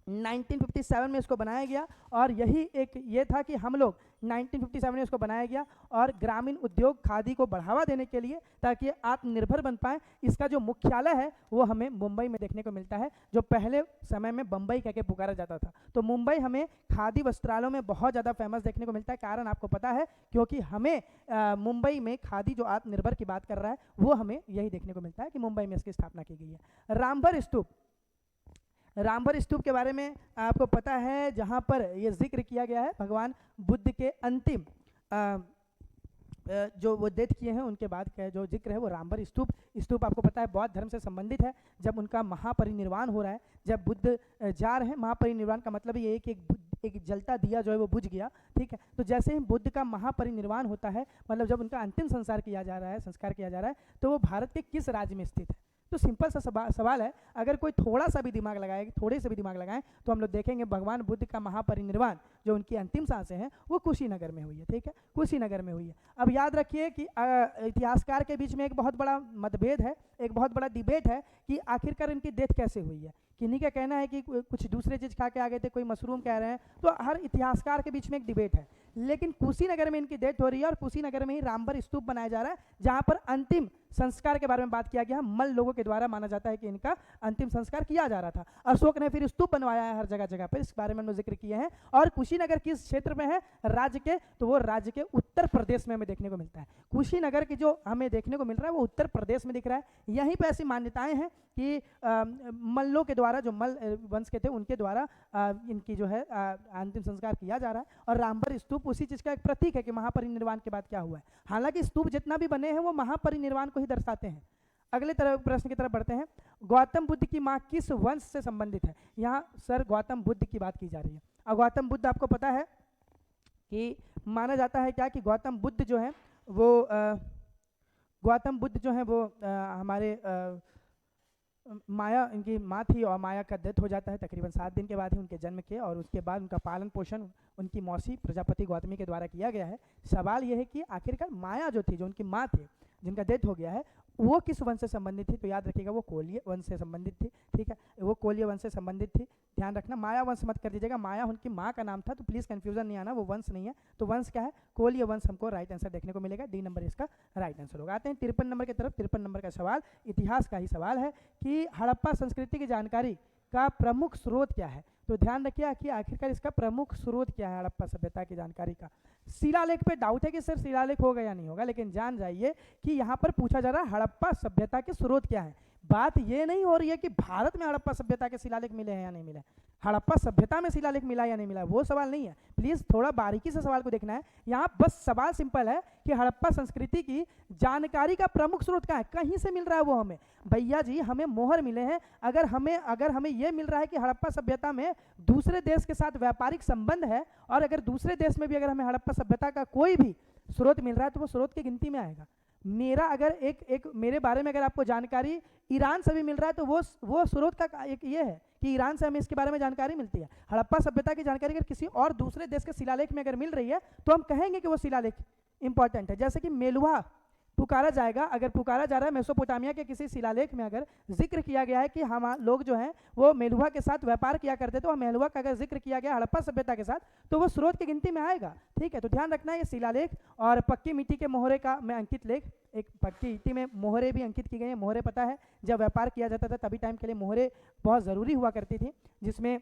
1957 में इसको बनाया गया और यही एक ये था कि हम लोग 1957 में इसको बनाया गया और ग्रामीण उद्योग खादी को बढ़ावा देने के लिए ताकि आत्मनिर्भर बन पाए। इसका जो मुख्यालय है वो हमें मुंबई में देखने को मिलता है, जो पहले समय में बम्बई कह के पुकारा जाता था। तो मुंबई हमें खादी वस्त्रालयों में बहुत ज़्यादा फेमस देखने को मिलता है। कारण आपको पता है, क्योंकि हमें मुंबई में खादी जो आत्मनिर्भर की बात कर रहा है वो हमें यही देखने को मिलता है कि मुंबई में इसकी स्थापना की गई है। रामभर स्तूप, रामभर स्तूप के बारे में आपको पता है, जहाँ पर ये जिक्र किया गया है भगवान बुद्ध के अंतिम जो वो डेथ किए हैं उनके बाद का जो जिक्र है वो रामभर स्तूप। स्तूप आपको पता है बौद्ध धर्म से संबंधित है। जब उनका महापरिनिर्वाण हो रहा है, जब बुद्ध जा रहे हैं, महापरिनिर्वाण का मतलब ये है कि एक जलता दिया जो है वो बुझ गया, ठीक है। तो जैसे ही बुद्ध का महापरिनिर्वाण होता है, मतलब जब उनका अंतिम संस्कार किया जा रहा है, तो वो भारत के किस राज्य में स्थित है? तो सिंपल सा सवाल है, अगर कोई थोड़ा सा भी दिमाग लगाए, थोड़े से भी दिमाग लगाएं, तो हम लोग देखेंगे भगवान बुद्ध का महापरिनिर्वाण जो उनकी अंतिम सांसें हैं वो कुशीनगर में हुई है, ठीक है, कुशीनगर में हुई है। अब याद रखिए कि इतिहासकार के बीच में एक बहुत बड़ा मतभेद है, एक बहुत बड़ा डिबेट है कि आखिरकार इनकी डेथ कैसे हुई है। किन्हीं का कहना है कि कुछ दूसरे चीज़ खा के आ गए थे, कोई मशरूम कह रहे हैं, तो हर इतिहासकार के बीच में एक डिबेट है। लेकिन कुशीनगर में इनकी डेथ हो रही है और कुशीनगर में ही रामभर स्तूप बनाया जा रहा है, जहाँ पर अंतिम संस्कार के बारे में बात किया गया है। मल लोगों के द्वारा माना जाता है कि इनका अंतिम संस्कार किया जा रहा था। अशोक ने फिर स्तूप बनवाया है हर जगह जगह पर, इस बारे में हमने जिक्र किए हैं। और कुशीनगर किस क्षेत्र में है राज्य के? तो वो राज्य के उत्तर प्रदेश में हमें देखने को मिलता है। कुशीनगर की जो हमें देखने को मिल रहा है वो उत्तर प्रदेश में दिख रहा है। यहीं पर ऐसी मान्यताएं हैं कि मल्लों के द्वारा, जो मल वंश के थे उनके द्वारा इनकी जो है अंतिम संस्कार किया जा रहा है। और रामभर स्तूप उसी चीज़ का एक प्रतीक है कि महापरिनिर्वाण के बाद क्या हुआ है। हालांकि स्तूप जितना भी बने हैं वो महापरिनिर्वाण को ही दर्शाते हैं। अगले तरफ प्रश्न की तरफ बढ़ते हैं। गौतम बुद्ध की माँ किस वंश से संबंधित है? यहाँ सर गौतम बुद्ध की बात की जा रही है। और गौतम बुद्ध आपको पता है कि माना जाता है क्या कि गौतम बुद्ध जो है वो हमारे माया इनकी माँ थी और माया का डेथ हो जाता है तकरीबन 7 दिन के बाद ही उनके जन्म के, और उसके बाद उनका पालन पोषण उनकी मौसी प्रजापति गौतमी के द्वारा किया गया है। सवाल यह है कि आखिरकार माया जो थी, जो उनकी माँ थी, जिनका डेथ हो गया है, वो किस वंश से संबंधित थी? तो याद रखिएगा वो कोल्य वंश से संबंधित थी, ठीक है, वो कोल्य वंश से संबंधित थी। ध्यान रखना, माया वंश मत कर दीजिएगा, माया उनकी माँ का नाम था, तो प्लीज़ कंफ्यूजन नहीं आना, वो वंश नहीं है। तो वंश क्या है? कोल्य वंश हमको राइट आंसर देखने को मिलेगा। डी नंबर इसका राइट आंसर होगा। आते हैं 53 नंबर की तरफ। 53 नंबर का सवाल इतिहास का ही सवाल है कि हड़प्पा संस्कृति की जानकारी का प्रमुख स्रोत क्या है? तो ध्यान रखिए कि आखिरकार इसका प्रमुख स्रोत क्या है हड़प्पा सभ्यता की जानकारी का। शिलालेख पे डाउट है कि सर शिलालेख होगा या नहीं होगा, लेकिन जान जाइए कि यहाँ पर पूछा जा रहा है हड़प्पा सभ्यता के स्रोत क्या है। बात ये नहीं हो रही है कि भारत में हड़प्पा सभ्यता के शिलालेख मिले हैं या नहीं मिले, हड़प्पा सभ्यता में शिलालेख मिला या नहीं मिला, वो सवाल नहीं है। प्लीज थोड़ा बारीकी से सवाल को देखना है। यहाँ बस सवाल सिंपल है कि हड़प्पा संस्कृति की जानकारी का प्रमुख स्रोत क्या है, कहीं से मिल रहा है वो हमें। भैया जी हमें मोहर मिले हैं, अगर हमें ये मिल रहा है कि हड़प्पा सभ्यता में दूसरे देश के साथ व्यापारिक संबंध है, और अगर दूसरे देश में भी अगर हमें हड़प्पा सभ्यता का कोई भी स्रोत मिल रहा है तो वो स्रोत की गिनती में आएगा। मेरा अगर एक मेरे बारे में अगर आपको जानकारी ईरान से भी मिल रहा है तो वो स्रोत का एक ये है कि ईरान से हमें इसके बारे में जानकारी मिलती है। हड़प्पा सभ्यता की जानकारी अगर किसी और दूसरे देश के शिलालेख में अगर मिल रही है तो हम कहेंगे कि वो शिलालेख इंपॉर्टेंट है। जैसे कि मेलुहा पुकारा जाएगा, अगर पुकारा जा रहा है मेसोपोटामिया के किसी शिलालेख में अगर जिक्र किया गया है कि हम लोग जो हैं वो मेलुहा के साथ व्यापार किया करते थे, और मेलुहा का अगर जिक्र किया गया हड़प्पा सभ्यता के साथ तो वो स्रोत की गिनती में आएगा। ठीक है, तो ध्यान रखना है ये शिलालेख और पक्की मिट्टी के मोहरे का में अंकित लेख, एक पक्की मिट्टी में मोहरे भी अंकित की गई है। मोहरे पता है जब व्यापार किया जाता था तभी टाइम के लिए मोहरे बहुत ज़रूरी हुआ करती थी, जिसमें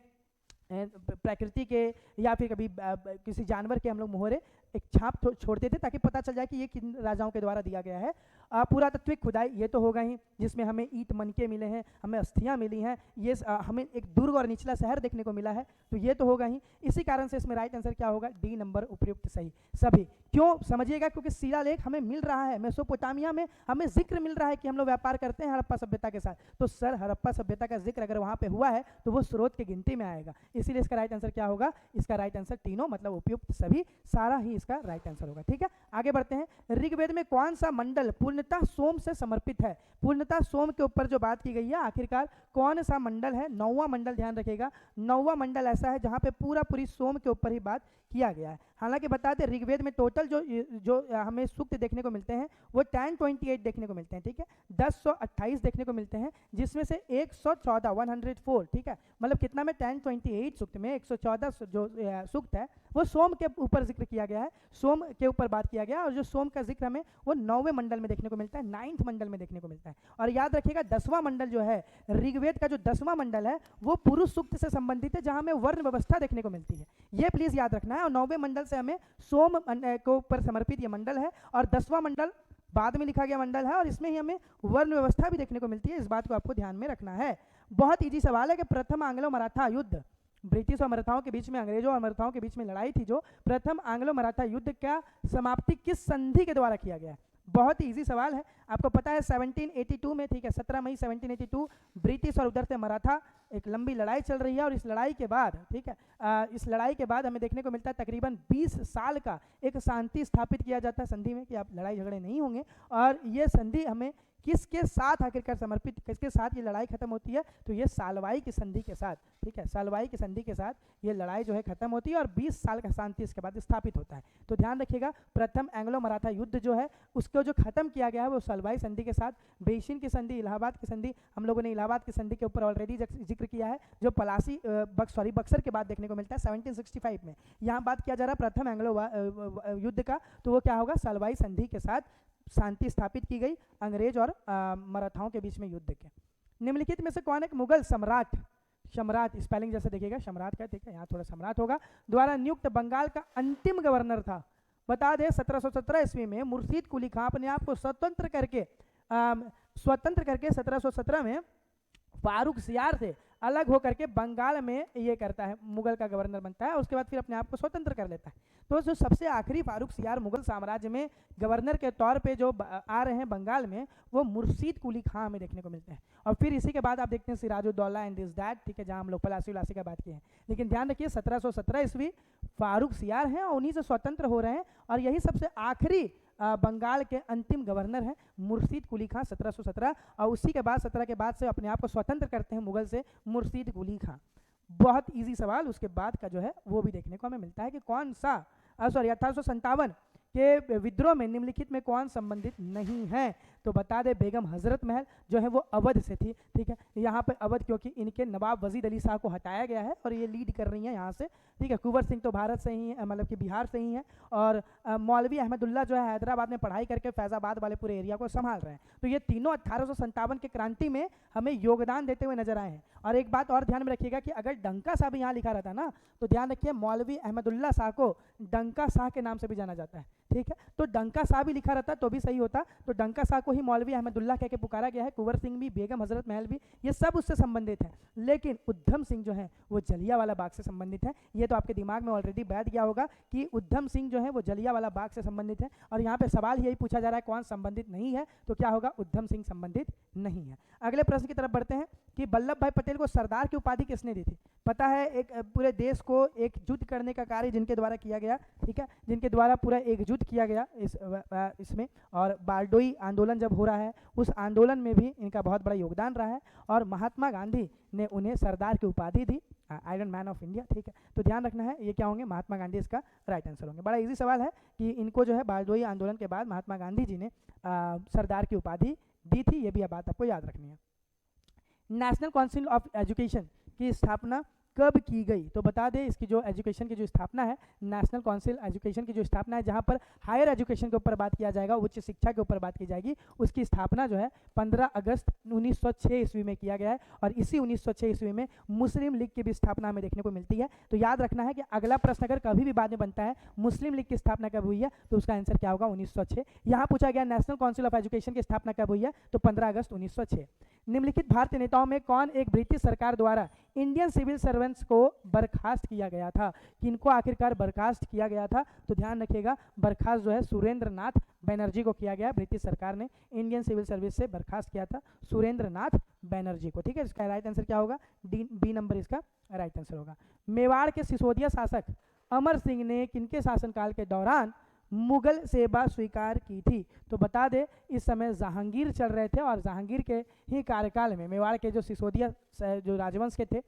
प्रकृति के या फिर कभी किसी जानवर के हम लोग मोहरे एक छाप छोड़ते थे ताकि पता चल जाए कि ये किन राजाओं के द्वारा दिया गया है। पुरातात्विक खुदाई ये तो होगा ही, जिसमें हमें ईंट मनके मिले हैं, हमें अस्थियां मिली हैं, ये हमें एक दुर्ग और निचला शहर देखने को मिला है, तो ये तो होगा ही। इसी कारण से इसमें राइट आंसर क्या होगा? डी नंबर उपयुक्त सही सभी। क्यों समझिएगा? क्योंकि शिलालेख हमें मिल रहा है, मेसोपोटामिया में हमें जिक्र मिल रहा है कि हम लोग व्यापार करते हैं हड़प्पा सभ्यता के साथ, तो सर हड़प्पा सभ्यता का जिक्र अगर वहाँ पे हुआ है तो वो स्रोत की गिनती में आएगा। इसीलिए इसका राइट आंसर क्या होगा? इसका राइट आंसर तीनों मतलब उपयुक्त सभी, सारा ही इसका राइट आंसर होगा। ठीक है, आगे बढ़ते हैं। ऋग्वेद में कौन सा मंडल पूर्णतः सोम से समर्पित है? पूर्णतः सोम के ऊपर जो बात की गई है, आखिरकार कौन सा मंडल है? 9वां मंडल, ध्यान रखिएगा 9वां मंडल ऐसा है जहां पे पूरा पूरी सोम के ऊपर ही बात किया गया है। हालांकि बता दें ऋग्वेद में टोटल जो हमें सूक्त देखने को मिलते हैं वो 1028 देखने को मिलते हैं। ठीक है, 1028 देखने को मिलते हैं, जिसमें से 114 ठीक है, मतलब कितना में 1028 सूक्त में 114 जो सूक्त है वो सोम के ऊपर जिक्र किया गया है, सोम के ऊपर बात किया गया है। और जो सोम का जिक्र हमें वो 9वें मंडल में देखने को मिलता है, 9th मंडल में देखने को मिलता है। और याद रखिएगा 10वां मंडल जो है ऋग्वेद का, जो 10वां मंडल है वो पुरुष सूक्त से संबंधित है, जहां हमें वर्ण व्यवस्था देखने को मिलती है, ये प्लीज याद रखना है। और 9वें मंडल से हमें सोम के ऊपर समर्पित ये मंडल है, और 10वां मंडल बाद में लिखा गया मंडल है, और इसमें ही हमें वर्ण व्यवस्था भी देखने को मिलती है। इस बात को आपको ध्यान में रखना है। बहुत इजी सवाल है कि प्रथम आंग्लो मराठा युद्ध, ब्रिटिश और मराठाओं के बीच में, अंग्रेजों और मराठाओं के बीच में लड़ाई थी, जो प्रथम आंग्लो मराठा युद्ध का समाप्ति किस संधि के द्वारा किया गया है? बहुत ही इजी सवाल है, आपको पता है 1782 में, ठीक है, 17 मई 1782 ब्रिटिश और उधर से मराठा एक लंबी लड़ाई चल रही है। और इस लड़ाई के बाद, ठीक है, इस लड़ाई के बाद हमें देखने को मिलता है तकरीबन 20 साल का एक शांति स्थापित किया जाता है संधि में, कि आप लड़ाई झगड़े नहीं होंगे। और ये संधि हमें किसके साथ आखिरकार समर्पित, किसके साथ ये लड़ाई खत्म होती है? तो ये सालवाई की संधि के साथ, ठीक है, सालवाई की संधि के साथ ये लड़ाई जो है खत्म होती है, और 20 साल का शांति इसके बाद स्थापित होता है। तो ध्यान रखिएगा, प्रथम एंग्लो मराठा युद्ध जो है उसको जो खत्म किया गया है वो सालवाई संधि के साथ। बेसिन की संधि, इलाहाबाद की संधि, हम लोगों ने इलाहाबाद की संधि के ऊपर ऑलरेडी जिक्र किया है, जो पलासी बक्सर के बाद देखने को मिलता है 1765 में। यहाँ बात किया जा रहा है प्रथम एंग्लो युद्ध का, तो वो क्या होगा? सालवाई संधि के साथ शांति स्थापित की गई अंग्रेज और मराठाओं के बीच में युद्ध के। निम्नलिखित में से कौन एक मुगल सम्राट, सम्राट स्पेलिंग जैसे देखिएगा सम्राट का, ठीक है, यहाँ थोड़ा सम्राट होगा, द्वारा नियुक्त बंगाल का अंतिम गवर्नर था? बता दें 1717 ईस्वी में मुर्शीद कुली खां अपने आप को स्वतंत्र करके 1717 में फारूक सियार से अलग होकर के बंगाल में ये करता है, मुगल का गवर्नर बनता है। उसके बाद फिर अपने आप को स्वतंत्र कर लेता है। तो जो सबसे आखिरी फारूक सियार मुगल साम्राज्य में गवर्नर के तौर पे जो आ रहे हैं बंगाल में, वो मुर्शीद कुली खां में देखने को मिलते हैं। और फिर इसी के बाद आप देखते हैं सिराजुद्दौला एंड दिस दैट, ठीक है, जहाँ हम लोग पलासी उलासी का बात किए हैं। लेकिन ध्यान रखिए 1717 ईस्वी फारूक सियार हैं और उन्हीं से स्वतंत्र हो रहे हैं, और यही सबसे आखिरी बंगाल के अंतिम गवर्नर हैं मुर्शीद कुली खां 1717। और उसी के बाद 17 के बाद से अपने आप को स्वतंत्र करते हैं मुगल से मुर्शीद कुली खां। बहुत इजी सवाल उसके बाद का जो है वो भी देखने को हमें मिलता है कि कौन सा 1857 के विद्रोह में निम्नलिखित में कौन संबंधित नहीं है? तो बता दे बेगम हजरत महल जो है वो अवध से थी, ठीक है, यहाँ पे अवध क्योंकि इनके नवाब वजीद अली शाह को हटाया गया है और ये लीड कर रही हैं यहाँ से, ठीक है। कुंवर सिंह तो भारत से ही है, मतलब कि बिहार से ही है, और मौलवी अहमदुल्ला जो है हैदराबाद में पढ़ाई करके फैजाबाद वाले पूरे एरिया को संभाल रहे हैं। तो ये तीनों 1857 के क्रांति में हमें योगदान देते हुए नजर आए हैं। और एक बात और ध्यान में रखिएगा कि अगर डंका शाह भी यहाँ लिखा रहता ना, तो ध्यान रखिए मौलवी अहमदुल्ला शाह को डंका शाह के नाम से भी जाना जाता है, ठीक है। तो डंका शाह भी लिखा रहता तो भी सही होता, तो डंका शाह को ही मौलवी अहमदुल्ला कह के पुकारा गया है। कुंवर सिंह भी, बेगम हजरत महल भी, ये सब उससे संबंधित हैं। लेकिन उद्धम सिंह जो है वो जलियांवाला बाग से संबंधित है। ये तो आपके दिमाग में ऑलरेडी बैठ गया होगा कि उद्धम सिंह जो है वो जलियांवाला बाग से संबंधित है। और यहाँ पे सवाल यही पूछा जा रहा है कौन संबंधित नहीं है, तो क्या होगा? उद्धम सिंह संबंधित नहीं है। अगले प्रश्न की तरफ बढ़ते हैं कि वल्लभ भाई पटेल को सरदार की उपाधि किसने दी थी? पता है, एक पूरे देश को एकजुट करने का कार्य जिनके द्वारा किया गया, ठीक है, जिनके द्वारा पूरा एकजुट किया गया इसमें, और बारडोई आंदोलन जब हो रहा है उस आंदोलन में भी इनका बहुत बड़ा योगदान रहा है। और महात्मा गांधी ने उन्हें सरदार की उपाधि दी, आयरन मैन ऑफ इंडिया, ठीक है। तो ध्यान रखना है ये क्या होंगे? महात्मा गांधी इसका राइट आंसर होंगे। बड़ा इजी सवाल है कि इनको जो है बारडोई आंदोलन के बाद महात्मा गांधी जी ने सरदार की उपाधि दी थी, ये भी बात आपको याद रखनी है। नेशनल काउंसिल ऑफ एजुकेशन की स्थापना कब की गई? तो बता दें इसकी जो एजुकेशन की जो स्थापना है, नेशनल काउंसिल एजुकेशन की जो स्थापना है, जहां पर हायर एजुकेशन के ऊपर बात किया जाएगा, उच्च शिक्षा के ऊपर बात की जाएगी, उसकी स्थापना जो है 15 अगस्त 1906 ईस्वी में किया गया है। और इसी 1906 ईस्वी में मुस्लिम लीग की भी स्थापना हमें देखने को मिलती है। तो याद रखना है कि अगला प्रश्न अगर कभी भी बाद में बनता है मुस्लिम लीग की स्थापना कब हुई है, तो उसका आंसर क्या होगा? 1906। यहाँ पूछा गया नेशनल काउंसिल ऑफ एजुकेशन की स्थापना कब हुई है, तो 15 अगस्त 1906। निम्नलिखित भारतीय नेताओं में कौन एक ब्रिटिश सरकार द्वारा इंडियन सिविल सर्वेंट्स को बर्खास्त किया गया था? किनको आखिरकार बर्खास्त किया गया था? तो ध्यान रखिएगा बर्खास्त जो है सुरेंद्र नाथ बैनर्जी को किया गया। ब्रिटिश सरकार ने इंडियन सिविल सर्विस से बर्खास्त किया था सुरेंद्र नाथ बैनर्जी को, ठीक है। इसका राइट आंसर क्या होगा? बी नंबर इसका राइट आंसर होगा। मेवाड़ के सिसोदिया शासक अमर सिंह ने किनके शासनकाल के दौरान मुगल सेवा स्वीकार की थी? तो बता दे इस समय जहांगीर चल रहे थे और जहांगीर के ही कार्यकाल में मेवाड़ के जो सिसोदिया जो राजवंश के थे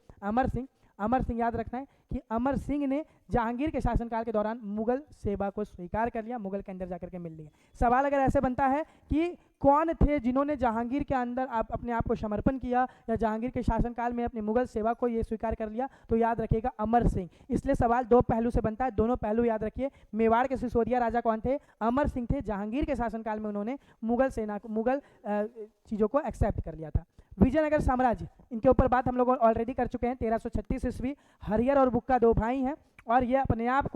अमर सिंह याद रखना है कि अमर सिंह ने जहांगीर के शासनकाल के दौरान मुगल सेवा को स्वीकार कर लिया, मुगल के अंदर जाकर के मिल लिया। सवाल अगर ऐसे बनता है कि कौन थे जिन्होंने जहांगीर के अंदर अपने आप को समर्पण किया या जहांगीर के शासनकाल में अपनी मुगल सेवा को ये स्वीकार कर लिया, तो याद रखिएगा अमर सिंह। इसलिए सवाल दो पहलू से बनता है, दोनों पहलू याद रखिए। मेवाड़ के सिसोदिया राजा कौन थे? अमर सिंह थे। जहांगीर के शासनकाल में उन्होंने मुगल चीज़ों को एक्सेप्ट कर लिया था। विजयनगर साम्राज्य, इनके ऊपर बात हम लोग ऑलरेडी कर चुके हैं। 1336 ईस्वी। हरिहर और बुक्का दो भाई हैं और ये अपने आप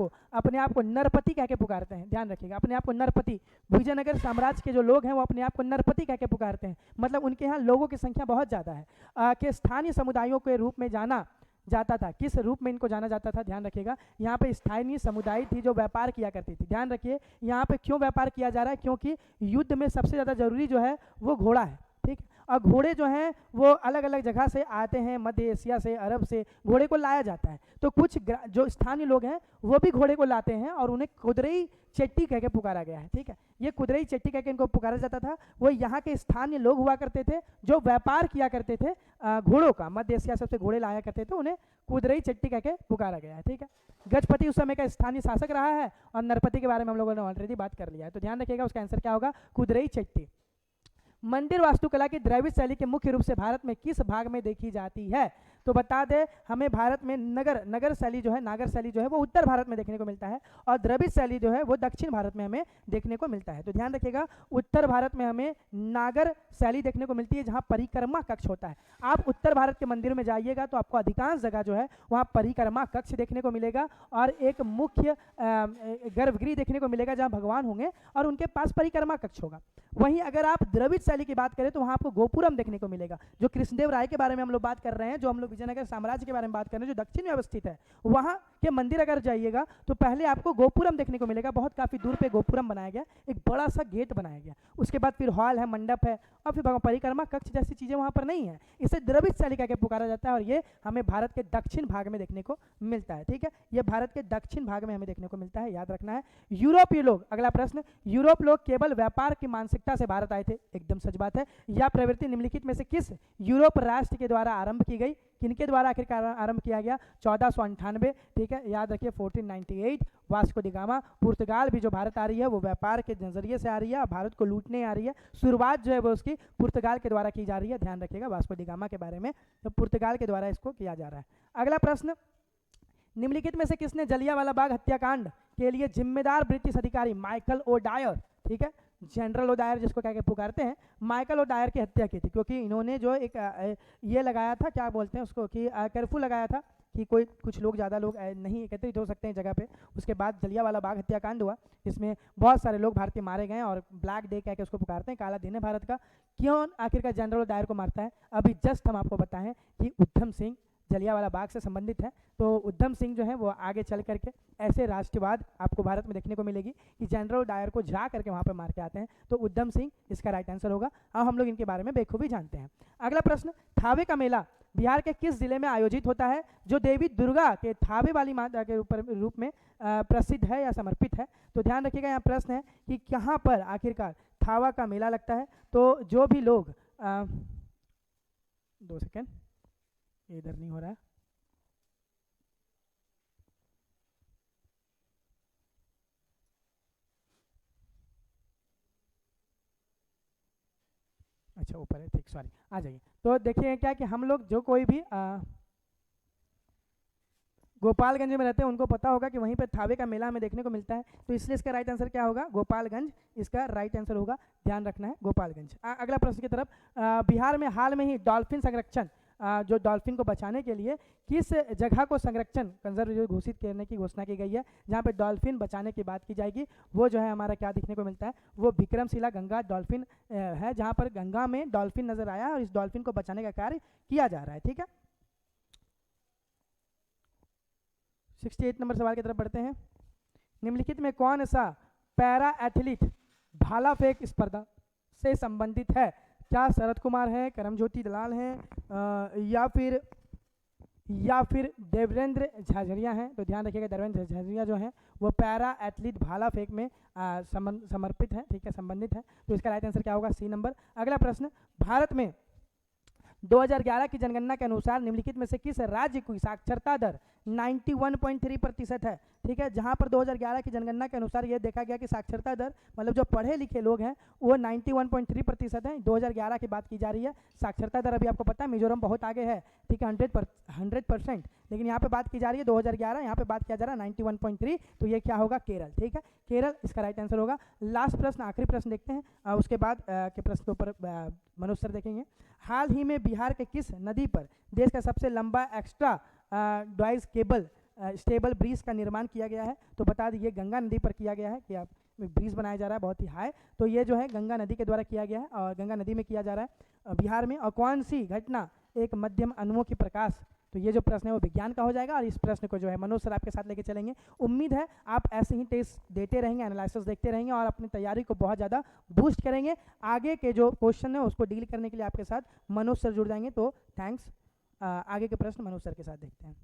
को नरपति कह के पुकारते हैं। ध्यान रखिएगा, अपने आप को नरपति। विजयनगर साम्राज्य के जो लोग हैं वो अपने आप को नरपति कह के पुकारते हैं, मतलब उनके यहाँ लोगों की संख्या बहुत ज़्यादा है। के स्थानीय समुदायों के रूप में जाना जाता था। किस रूप में इनको जाना जाता था? ध्यान रखिएगा, यहाँ पे स्थानीय समुदाय थी जो व्यापार किया करती थी। ध्यान रखिए, यहाँ पे क्यों व्यापार किया जा रहा है? क्योंकि युद्ध में सबसे ज़्यादा जरूरी जो है वो घोड़ा है, ठीक। और घोड़े जो हैं वो अलग अलग जगह से आते हैं, मध्य एशिया से, अरब से घोड़े को लाया जाता है। तो कुछ जो स्थानीय लोग हैं वो भी घोड़े को लाते हैं और उन्हें कुदरई चट्टी कह के पुकारा गया है, ठीक है। ये कुदरई चट्टी कह के इनको पुकारा जाता था। वो यहाँ के स्थानीय लोग हुआ करते थे जो व्यापार किया करते थे घोड़ों का, मध्य एशिया से घोड़े लाया करते थे, उन्हें कुदरई चट्टी कह के पुकारा गया है, ठीक है। गजपति उस समय का स्थानीय शासक रहा है और नरपति के बारे में हम लोगों ने ऑलरेडी बात कर लिया है, तो ध्यान रखिएगा उसका आंसर क्या होगा? कुदरई चट्टी। मंदिर वास्तुकला की द्रविड़ शैली के मुख्य रूप से भारत में किस भाग में देखी जाती है? तो बता दें हमें भारत में नागर शैली जो है वो उत्तर भारत में देखने को मिलता है और द्रविड़ शैली जो है वो दक्षिण भारत में हमें देखने को मिलता है। तो ध्यान रखिएगा, उत्तर भारत में हमें नागर शैली देखने को मिलती है जहाँ परिक्रमा कक्ष होता है। आप उत्तर भारत के मंदिरों में जाइएगा तो आपको अधिकांश जगह जो है वहाँ परिक्रमा कक्ष देखने को मिलेगा और एक मुख्य गर्भगृह देखने को मिलेगा जहाँ भगवान होंगे और उनके पास परिक्रमा कक्ष होगा। वहीं अगर आप द्रविड़ शैली की बात करें तो वहाँ आपको गोपुरम देखने को मिलेगा। जो कृष्णदेव राय के बारे में हम लोग बात कर रहे हैं, जो हम लोग विजयनगर साम्राज्य के बारे में बात कर रहे हैं, जो दक्षिण में अवस्थित है, वहाँ के मंदिर अगर जाइएगा तो पहले आपको गोपुरम देखने को मिलेगा। बहुत काफ़ी दूर पे गोपुरम बनाया गया, एक बड़ा सा गेट बनाया गया। उसके बाद फिर हॉल है, मंडप है और फिर परिक्रमा कक्ष जैसी चीज़ें वहाँ पर नहीं है। इसे द्रविड़ शैली कह के पुकारा जाता है और ये हमें भारत के दक्षिण भाग में देखने को मिलता है, ठीक है। ये भारत के दक्षिण भाग में हमें देखने को मिलता है, याद रखना है। यूरोपीय लोग, अगला प्रश्न, यूरोप लोग केवल व्यापार की मानसिकता से भारत आए थे? एकदम सच बात है। यह प्रवृत्ति निम्नलिखित में से किस यूरोप राष्ट्र के द्वारा आरंभ की गई? किनके द्वारा आखिरकार आरंभ किया गया? 1498, ठीक है, याद रखिए 1498। Vasco D gamma. पुर्तगाल भी जो भारत आ रही है वो व्यापार के नजरिए से आ रही है, भारत को लूटने आ रही है। शुरुआत जो है वो उसकी पुर्तगाल के द्वारा की जा रही है, ध्यान रखिएगा वास्को डी गामा के बारे में, तो पुर्तगाल के द्वारा इसको किया जा रहा है। अगला प्रश्न, निम्नलिखित में से किसने जलियांवाला बाग हत्याकांड के लिए जिम्मेदार ब्रिटिश अधिकारी माइकल ओ डायर, ठीक है, जनरल ओ डायर जिसको कह के पुकारते हैं, माइकल ओ डायर की हत्या की थी? क्योंकि इन्होंने जो एक ये लगाया था, क्या बोलते हैं उसको, कि कर्फ्यू लगाया था कि कुछ लोग, ज़्यादा लोग नहीं एकत्रित हो सकते हैं जगह पे। उसके बाद जलियांवाला बाग हत्याकांड हुआ, जिसमें बहुत सारे लोग भारतीय मारे गए और ब्लैक डे कह के उसको पुकारते हैं, काला दिन है भारत का। क्यों आखिरकार जनरल ओ डायर को मारता है? अभी जस्ट हम आपको बताएं कि उधम सिंह जलियांवाला बाग से संबंधित है। तो उधम सिंह जो है वो आगे चल करके ऐसे राष्ट्रवाद आपको भारत में देखने को मिलेगी कि जनरल डायर को जा करके वहाँ पे मार के आते हैं। तो उधम सिंह इसका राइट आंसर होगा। अब हम लोग इनके बारे में बेखूबी जानते हैं। अगला प्रश्न, थावे का मेला बिहार के किस जिले में आयोजित होता है जो देवी दुर्गा के थावे वाली माता के रूप में प्रसिद्ध है या समर्पित है? तो ध्यान रखिएगा, यहाँ प्रश्न है कि कहाँ पर आखिरकार थावा का मेला लगता है। तो जो भी लोग 2 सेकेंड, इधर नहीं हो रहा है, अच्छा ऊपर है, ठीक, सॉरी, आ जाइए। तो देखिए क्या कि हम लोग जो कोई भी गोपालगंज में रहते हैं उनको पता होगा कि वहीं पर थावे का मेला हमें देखने को मिलता है। तो इसलिए इसका राइट आंसर क्या होगा? गोपालगंज इसका राइट आंसर होगा, ध्यान रखना है, गोपालगंज। अगला प्रश्न की तरफ, बिहार में हाल में ही डॉल्फिन संरक्षण, जो डॉल्फिन को बचाने के लिए किस जगह को संरक्षण कंजर्व घोषित करने की घोषणा की गई है, जहाँ पे डॉल्फिन बचाने की बात की जाएगी? वो जो है हमारा क्या देखने को मिलता है, वो विक्रमशिला गंगा डॉल्फिन है, जहाँ पर गंगा में डॉल्फिन नजर आया और इस डॉल्फिन को बचाने का कार्य किया जा रहा है, ठीक है। 68 नंबर सवाल की तरफ बढ़ते हैं। निम्नलिखित में कौन सा पैरा एथलीट भाला फेंक स्पर्धा से संबंधित है? क्या शरद कुमार है, करमज्योति दलाल हैं, या फिर या फिर देवेंद्र झाझड़िया हैं। तो ध्यान रखिएगा, देवेंद्र झाझड़िया जो हैं वो पैरा एथलीट भाला फेंक में समर्पित है, ठीक है, संबंधित है। तो इसका राइट आंसर क्या होगा? C number. अगला प्रश्न, भारत में 2011 की जनगणना के अनुसार निम्नलिखित में से किस राज्य की साक्षरता दर 91.3% है? ठीक है, जहां पर 2011 की जनगणना के अनुसार यह देखा गया कि साक्षरता दर मतलब जो पढ़े लिखे लोग हैं वो 91.3% है। 2011 की बात की जा रही है। साक्षरता दर अभी आपको पता है मिजोरम बहुत आगे है, ठीक है, 100%, लेकिन यहाँ पे बात की जा रही है 2011, यहाँ पे बात किया जा रहा है 91.3। तो ये क्या होगा? केरल, ठीक है, केरल इसका राइट आंसर होगा। लास्ट प्रश्न, आखिरी प्रश्न देखते हैं, उसके बाद के प्रश्न के ऊपर मनोज सर देखेंगे। हाल ही में बिहार के किस नदी पर देश का सबसे लंबा एक्स्ट्रा डॉइज केबल स्टेबल ब्रिज का निर्माण किया गया है? तो बता दीजिए, गंगा नदी पर किया गया है कि आप ब्रिज बनाया जा रहा है बहुत ही हाई। तो ये जो है गंगा नदी के द्वारा किया गया है और गंगा नदी में किया जा रहा है बिहार में। और कौन सी घटना एक मध्यम अणुओं की प्रकाश? तो ये जो प्रश्न है वो विज्ञान का हो जाएगा और इस प्रश्न को जो है मनोज सर आपके साथ लेके चलेंगे। उम्मीद है आप ऐसे ही टेस्ट देते रहेंगे, एनालिसिस देखते रहेंगे और अपनी तैयारी को बहुत ज़्यादा बूस्ट करेंगे। आगे के जो क्वेश्चन है उसको डील करने के लिए आपके साथ मनोज सर जुड़ जाएंगे। तो थैंक्स। आगे के प्रश्न मनोज सर के साथ देखते हैं।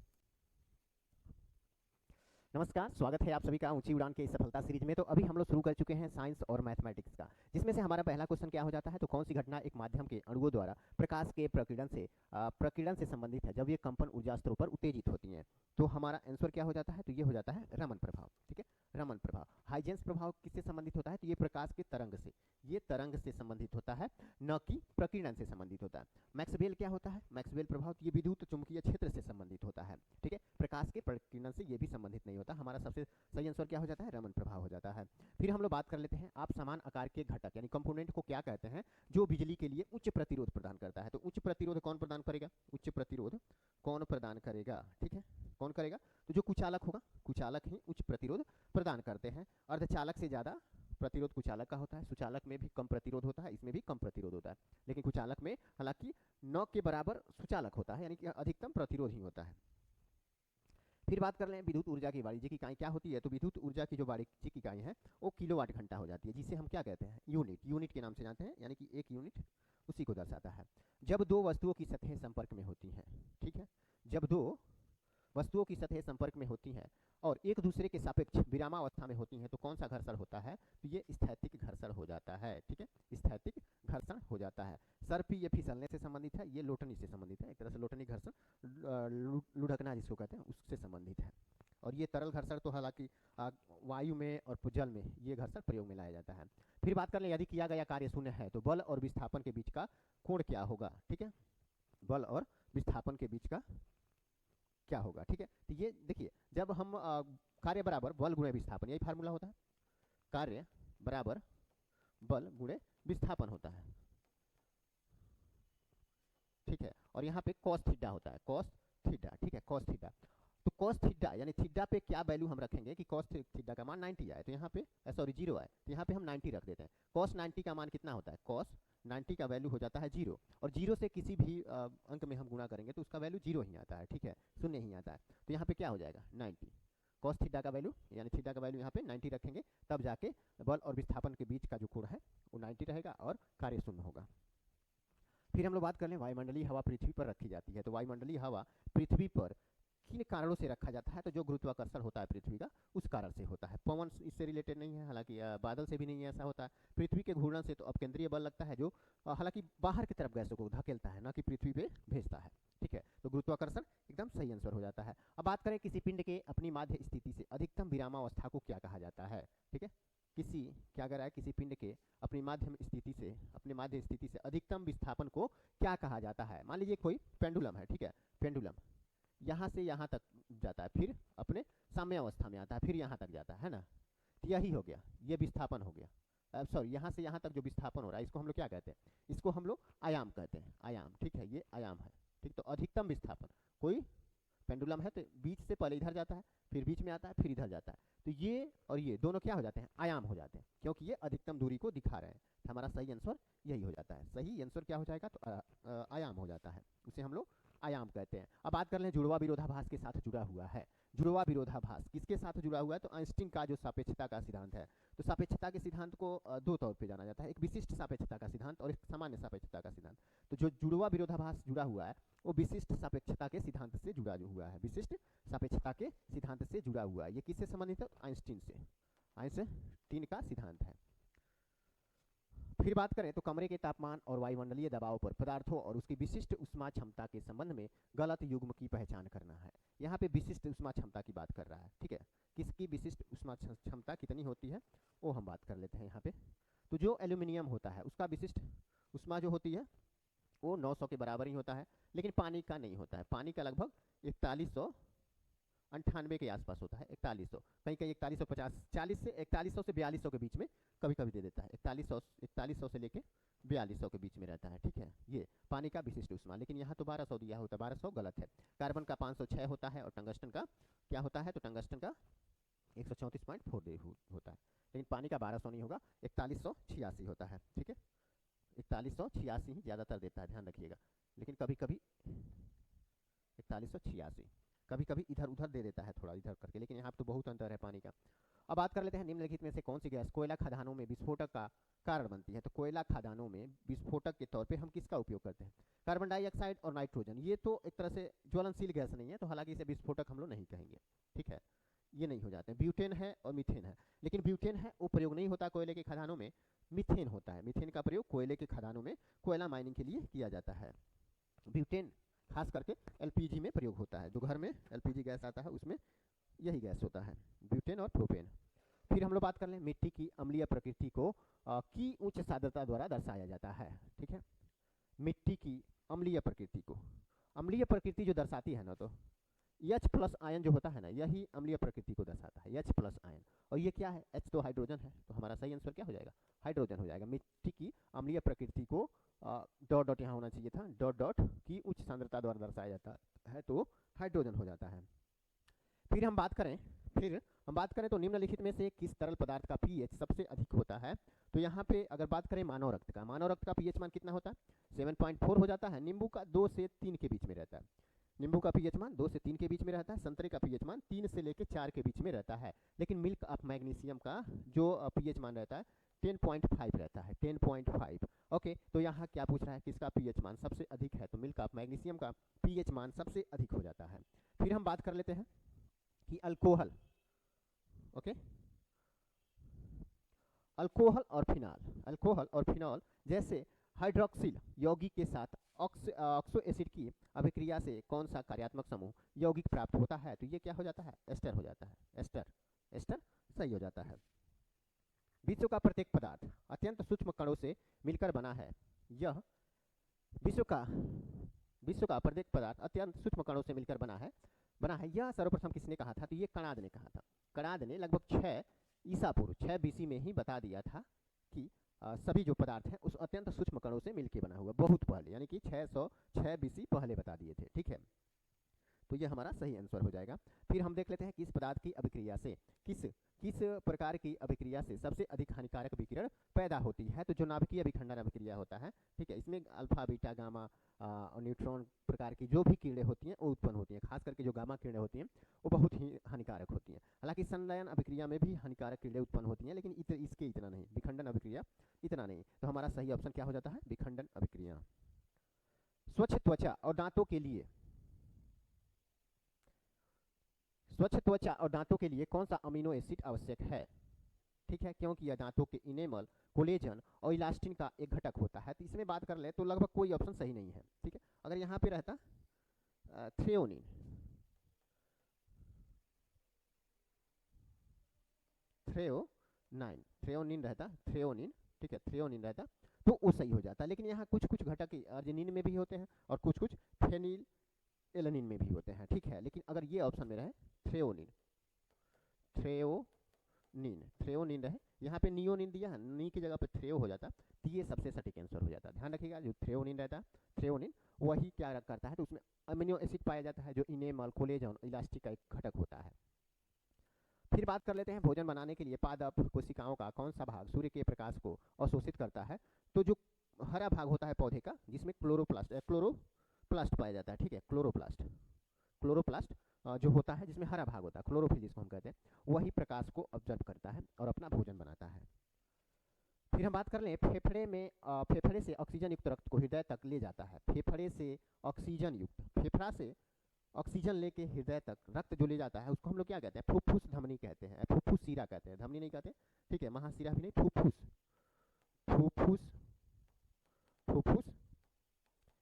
नमस्कार, स्वागत है आप सभी का ऊंची उड़ान के इस सफलता सीरीज में। तो अभी हम लोग शुरू कर चुके हैं साइंस और मैथमेटिक्स का, जिसमें से हमारा पहला क्वेश्चन क्या हो जाता है? तो कौन सी घटना एक माध्यम के अणुओं द्वारा प्रकाश के प्रकीर्णन से संबंधित है जब ये कंपन ऊर्जा स्तरों पर उत्तेजित होती हैं? तो हमारा आंसर क्या हो जाता है? तो ये हो जाता है रमन प्रभाव, ठीक है, रमन प्रभाव। हाइजेंस प्रभाव किससे संबंधित होता है? तो ये प्रकाश के तरंग से, ये तरंग से संबंधित होता है, न कि प्रकीर्णन से संबंधित होता है। मैक्सवेल क्या होता है? मैक्सवेल प्रभाव ये विद्युत चुंबकीय क्षेत्र से संबंधित होता है, ठीक है, प्रकाश के प्रकीर्णन से ये भी संबंधित नहीं होता। हमारा सबसे सही आंसर क्या हो जाता है? रमन प्रभाव हो जाता है। फिर हम लोग बात कर लेते हैं, आप समान आकार के घटक यानी कंपोनेंट को क्या कहते हैं जो बिजली के लिए उच्च प्रतिरोध प्रदान करता है? तो उच्च प्रतिरोध कौन प्रदान करेगा? उच्च प्रतिरोध कौन प्रदान करेगा? ठीक है, कौन करेगा? तो जो कुचालक होगा, कुचालक ही उच्च प्रतिरोध प्रदान करते हैं। अर्धचालक से ज्यादा प्रतिरोध कुचालक का होता है। सुचालक में भी कम प्रतिरोध होता है, इसमें भी कम प्रतिरोध होता है, लेकिन कुचालक में हालांकि 9 के बराबर सुचालक होता है, यानी कि अधिकतम प्रतिरोध ही होता है। फिर बात कर लें विद्युत ऊर्जा की वाणिज्यिक इकाई क्या होती है? तो विद्युत ऊर्जा की जो वाणिज्यिक इकाई है वो किलोवाट घंटा हो जाती है, जिसे हम क्या कहते हैं? यूनिट, यूनिट के नाम से जानते हैं, यानी कि एक यूनिट उसी को दर्शाता है। जब दो वस्तुओं की सतहें संपर्क में होती हैं, ठीक है, जब दो वस्तुओं की सतहें संपर्क में होती हैं और एक दूसरे के सापेक्ष विरामावस्था में होती हैं तो कौन सा घर्षण होता है? तो ये स्थैतिक घर्षण हो जाता है, ठीक है, स्थैतिक घर्षण हो जाता है। सर्पी ये फिसलने से संबंधित है, ये लोटनी से संबंधित है, एक तरह से लोटनी घर्षण, लुढ़कना जिसको कहते हैं उससे संबंधित है। और ये तरल घर्षण तो हालांकि वायु में और जल में ये घर्षण प्रयोग में लाया जाता है। फिर बात कर लें, यदि किया गया कार्य शून्य है तो बल और विस्थापन के बीच का कोण क्या होगा? ठीक है, बल और विस्थापन के बीच का क्या होगा? ठीक है, तो ये देखिए, जब हम कार्य बराबर बल गुणे विस्थापन, यही फार्मूला होता है, कार्य बराबर बल गुणे विस्थापन होता है, ठीक है, और यहाँ पे cos थीटा होता है, cos थीटा, ठीक है, cos थीटा। तो cos थीटा यानी थीटा पे क्या वैल्यू हम रखेंगे कि cos थीटा का मान 90 आए, तो यहाँ पे सॉरी 0 आए, तो यहाँ पे हम 90 रख देते हैं। cos 90 का मान कितना होता है? cos 90 का वैल्यू हो जाता है 0, और 0 से किसी भी अंक में हम गुणा करेंगे तो उसका वैल्यू 0 ही आता है, ठीक है, शून्य ही आता है। तो यहाँ पे क्या हो जाएगा? 90 cos थीटा का वैल्यू, यानी थीटा का वैल्यू यहाँ पे 90 रखेंगे, तब जाके बल और विस्थापन के बीच का जो कोण है वो 90 रहेगा और कार्य शून्य होगा। फिर हम लोग बात कर लें, वायुमंडलीय हवा पृथ्वी पर रखी जाती है, तो वायुमंडलीय हवा पृथ्वी पर किन कारणों से रखा जाता है? तो जो गुरुत्वाकर्षण होता है पृथ्वी का उस कारण से होता है। पवन इससे रिलेटेड नहीं है, हालांकि बादल से भी नहीं है, ऐसा होता है। पृथ्वी के घूर्णन से तो अपकेंद्रीय बल लगता है जो हालांकि बाहर की तरफ गैसों को धकेलता है, ना कि पृथ्वी पे भेजता है, ठीक है, तो गुरुत्वाकर्षण एकदम सही आंसर हो जाता है। अब बात करें किसी पिंड के अपनी माध्य स्थिति से अधिकतम विरामावस्था को क्या कहा जाता है? ठीक है, किसी क्या कह रहा है, किसी पिंड के अपनी माध्य स्थिति से अधिकतम विस्थापन को क्या कहा जाता है? मान लीजिए कोई पेंडुलम है, ठीक है, पेंडुलम यहाँ से यहाँ तक जाता है, फिर अपने साम्य अवस्था में आता है, फिर यहाँ तक जाता है ना, तो यही हो गया, ये विस्थापन हो गया। सॉरी, यहाँ से यहाँ तक जो विस्थापन हो रहा है इसको हम लोग क्या कहते हैं? इसको हम लोग आयाम कहते हैं, आयाम, ठीक है, ये आयाम है, ठीक। तो अधिकतम विस्थापन, कोई पेंडुलम है तो बीच से पहले इधर जाता है, फिर बीच में आता है, फिर इधर जाता है, तो ये और ये दोनों क्या हो जाते हैं? आयाम हो जाते हैं, क्योंकि ये अधिकतम दूरी को दिखा रहे हैं। तो हमारा सही आंसर यही हो जाता है, सही आंसर क्या हो जाएगा? तो आयाम हो जाता है, उसे हम लोग आयाम कहते हैं। अब बात कर लें जुड़वा विरोधाभास के साथ जुड़ा हुआ है। जुड़वा विरोधाभास किसके साथ जुड़ा हुआ है? तो आइंस्टीन का जो सापेक्षता का सिद्धांत है, तो सापेक्षता के सिद्धांत को दो तौर पे जाना जाता है, एक विशिष्ट सापेक्षता का सिद्धांत और एक सामान्य सापेक्षता का सिद्धांत। तो जो जुड़वा विरोधाभास जुड़ा हुआ है वो विशिष्ट सापेक्षता के सिद्धांत से जुड़ा हुआ है, विशिष्ट सापेक्षता के सिद्धांत से जुड़ा हुआ है। ये किससे संबंधित है? आइंस्टीन से, आइंस्टीन का सिद्धांत है। फिर बात करें तो कमरे के तापमान और वायुमंडलीय दबाव पर पदार्थों और उसकी विशिष्ट उष्मा क्षमता के संबंध में गलत युग्म की पहचान करना है। यहाँ पे विशिष्ट उष्मा क्षमता की बात कर रहा है, ठीक है। किसकी विशिष्ट उष्मा क्षमता कितनी होती है वो हम बात कर लेते हैं यहाँ पे। तो जो एल्यूमिनियम होता है उसका विशिष्ट उष्मा जो होती है वो 900 के बराबर ही होता है, लेकिन पानी का नहीं होता है। पानी का लगभग 4198 के आसपास होता है, 4100, कहीं कहीं 4150, 40 से 4100 से 4200 के बीच में कभी कभी दे देता है। 4100 से लेके 4200 के बीच में रहता है, ठीक है। ये पानी का विशिष्ट उष्मा, लेकिन यहाँ तो 1200 दिया होता है, 1200 गलत है। कार्बन का 506 होता है और टंगस्टन का क्या होता है? तो टंगस्टन का 134.4 होता है, लेकिन पानी का 1200 नहीं होगा, 4186 होता है, ठीक है। 4186 ही ज़्यादातर देता है, ध्यान रखिएगा। लेकिन कभी कभी 4186 कभी कभी इधर उधर दे देता है, थोड़ा इधर करके, लेकिन यहाँ तो बहुत अंतर है पानी का। अब बात कर लेते हैं निम्नलिखित में से कौन सी गैस कोयला खदानों में विस्फोटक का कारण बनती है। तो कोयला खदानों में विस्फोटक के तौर पे हम किसका उपयोग करते हैं? कार्बन डाइऑक्साइड और नाइट्रोजन। ये तो एक तरह से ज्वलनशील गैस नहीं है, तो हालांकि इसे विस्फोटक हम लोग नहीं कहेंगे, ठीक है, ये नहीं हो जाते हैं। ब्यूटेन है और मीथेन है, लेकिन ब्यूटेन है वो प्रयोग नहीं होता कोयले के खदानों में, मीथेन होता है। मीथेन का प्रयोग कोयले के खदानों में कोयला माइनिंग के लिए किया जाता है। ब्यूटेन खास करके एलपीजी में प्रयोग होता है, जो घर में एलपीजी गैस आता है उसमें यही गैस होता है, ब्यूटेन और प्रोपेन। फिर हम लोग बात कर लें मिट्टी की अम्लीय प्रकृति को की उच्च सांद्रता द्वारा दर्शाया जाता है, ठीक है। मिट्टी की अम्लीय प्रकृति को, अम्लीय प्रकृति जो दर्शाती है ना, तो H+ आयन जो होता है ना, यही अम्लीय प्रकृति को दर्शाता है, H+ आयन। और ये क्या है? H तो हाइड्रोजन है, तो हमारा सही आंसर क्या हो जाएगा? हाइड्रोजन हो जाएगा। मिट्टी की अम्लीय प्रकृति को डॉट डॉट यहाँ होना चाहिए था, डॉट डॉट की उच्च सांद्रता द्वारा दर्शाया जाता है, तो हाइड्रोजन हो जाता है। फिर हम बात करें तो निम्नलिखित में से किस तरल पदार्थ का पीएच सबसे अधिक होता है? तो यहाँ पे अगर बात करें मानव रक्त का, मानव रक्त का पीएच मान कितना होता है? 7.4 हो जाता है। नींबू का 2 से 3 के बीच में रहता है, नींबू का पीएच मान 2 से 3 के बीच में रहता है। संतरे का पीएच मान 3 से लेकर 4 के बीच में रहता है। लेकिन मिल्क ऑफ मैग्नीशियम का जो पीएच मान रहता है 10.5 रहता है, 10.5। ओके, तो यहाँ क्या पूछ रहा है? किसका पीएच मान सबसे अधिक है? तो मिल्क ऑफ मैग्नीशियम का पीएच मान सबसे अधिक हो जाता है। फिर हम बात कर लेते हैं कि अल्कोहल, ओके, अल्कोहल और फिनॉल जैसे हाइड्रोक्सिल यौगिक के साथ ऑक्सो एसिड की अभिक्रिया से कौन सा कार्यात्मक समूह यौगिक प्राप्त होता है? तो ये क्या हो जाता है? एस्टर हो जाता है, एस्टर सही हो जाता है। विश्व का प्रत्येक पदार्थ अत्यंत सूक्ष्म कणों से मिलकर बना है। यह विश्व का प्रत्येक पदार्थ अत्यंत सूक्ष्म कणों से मिलकर बना है। यह सर्वप्रथम किसने कहा था? तो ये कणाद ने कहा था। कणाद ने लगभग 6 ईसा पूर्व 6 BC में ही बता दिया था कि सभी जो पदार्थ हैं उस अत्यंत सूक्ष्म कणों से मिलकर बना हुआ, बहुत पहले, यानी कि 606 BC पहले बता दिए थे, ठीक है। तो ये हमारा सही आंसर हो जाएगा। फिर हम देख लेते हैं किस पदार्थ की अभिक्रिया से, किस प्रकार की अभिक्रिया से सबसे अधिक हानिकारक विकिरण पैदा होती है? तो जो नाभिकीय विखंडन अभिक्रिया होता है, ठीक है, इसमें अल्फा बीटा गामा और न्यूट्रॉन प्रकार की जो भी किरणें होती हैं वो उत्पन्न होती हैं। खास करके जो गामा किरणें होती हैं वो बहुत ही हानिकारक होती हैं। हालांकि संलयन अभिक्रिया में भी हानिकारक किरणें उत्पन्न होती हैं, लेकिन इसके इतना नहीं, विखंडन अभिक्रिया इतना नहीं। तो हमारा सही ऑप्शन क्या हो जाता है? विखंडन अभिक्रिया। स्वच्छ त्वचा और दांतों के लिए कौन सा अमीनो एसिड आवश्यक है? ठीक है, क्योंकि यह दांतों के इनेमल, कोलेजन और इलास्टिन का एक घटक होता है। तो इसमें बात कर ले तो लगभग कोई ऑप्शन सही नहीं है, ठीक है। अगर यहाँ पे रहता थ्रेओनिन, ठीक है, थ्रेओनिन रहता तो वो सही हो जाता। लेकिन यहाँ कुछ घटक अर्जिनिन में भी होते हैं और कुछ फेनिल एलानिन में भी होते हैं, ठीक है। लेकिन अगर ये ऑप्शन में रहे थ्रेओनिन रहे, यहाँ पे नियोनिन दिया है, नी की जगह पे थ्रेओ हो जाता, तो ये सबसे सटीक आंसर हो जाता। ध्यान रखिएगा, जो थ्रेओनिन रहता है, थ्रेओनिन वही क्या करता है? तो उसमें अमीनो एसिड पाया जाता है जो इनेमल, कोलेजन, इलास्टिक का एक घटक होता है। फिर बात कर लेते हैं भोजन बनाने के लिए पादप कोशिकाओं का कौन सा भाग सूर्य के प्रकाश को अवशोषित करता है? तो जो हरा भाग होता है पौधे का, जिसमें क्लोरोप्लास्ट पाया जाता है, ठीक है, क्लोरोप्लास्ट जो होता है जिसमें हरा भाग होता है, क्लोरोफिल जिसको हम कहते हैं, वही प्रकाश को ऑब्जर्व करता है और अपना भोजन बनाता है। फिर हम बात कर लें फेफड़े से ऑक्सीजन युक्त रक्त को हृदय तक ले जाता है। फेफड़े से ऑक्सीजन युक्त, फेफड़ा से ऑक्सीजन लेके हृदय तक रक्त जो ले जाता है उसको हम लोग क्या कहते हैं? फुफ्फुस धमनी कहते हैं, फुफ्फुस सीरा कहते हैं, धमनी नहीं कहते, ठीक है, महासीरा भी नहीं, फुफ्फुस, फुफ्फुस, फुफ्फुस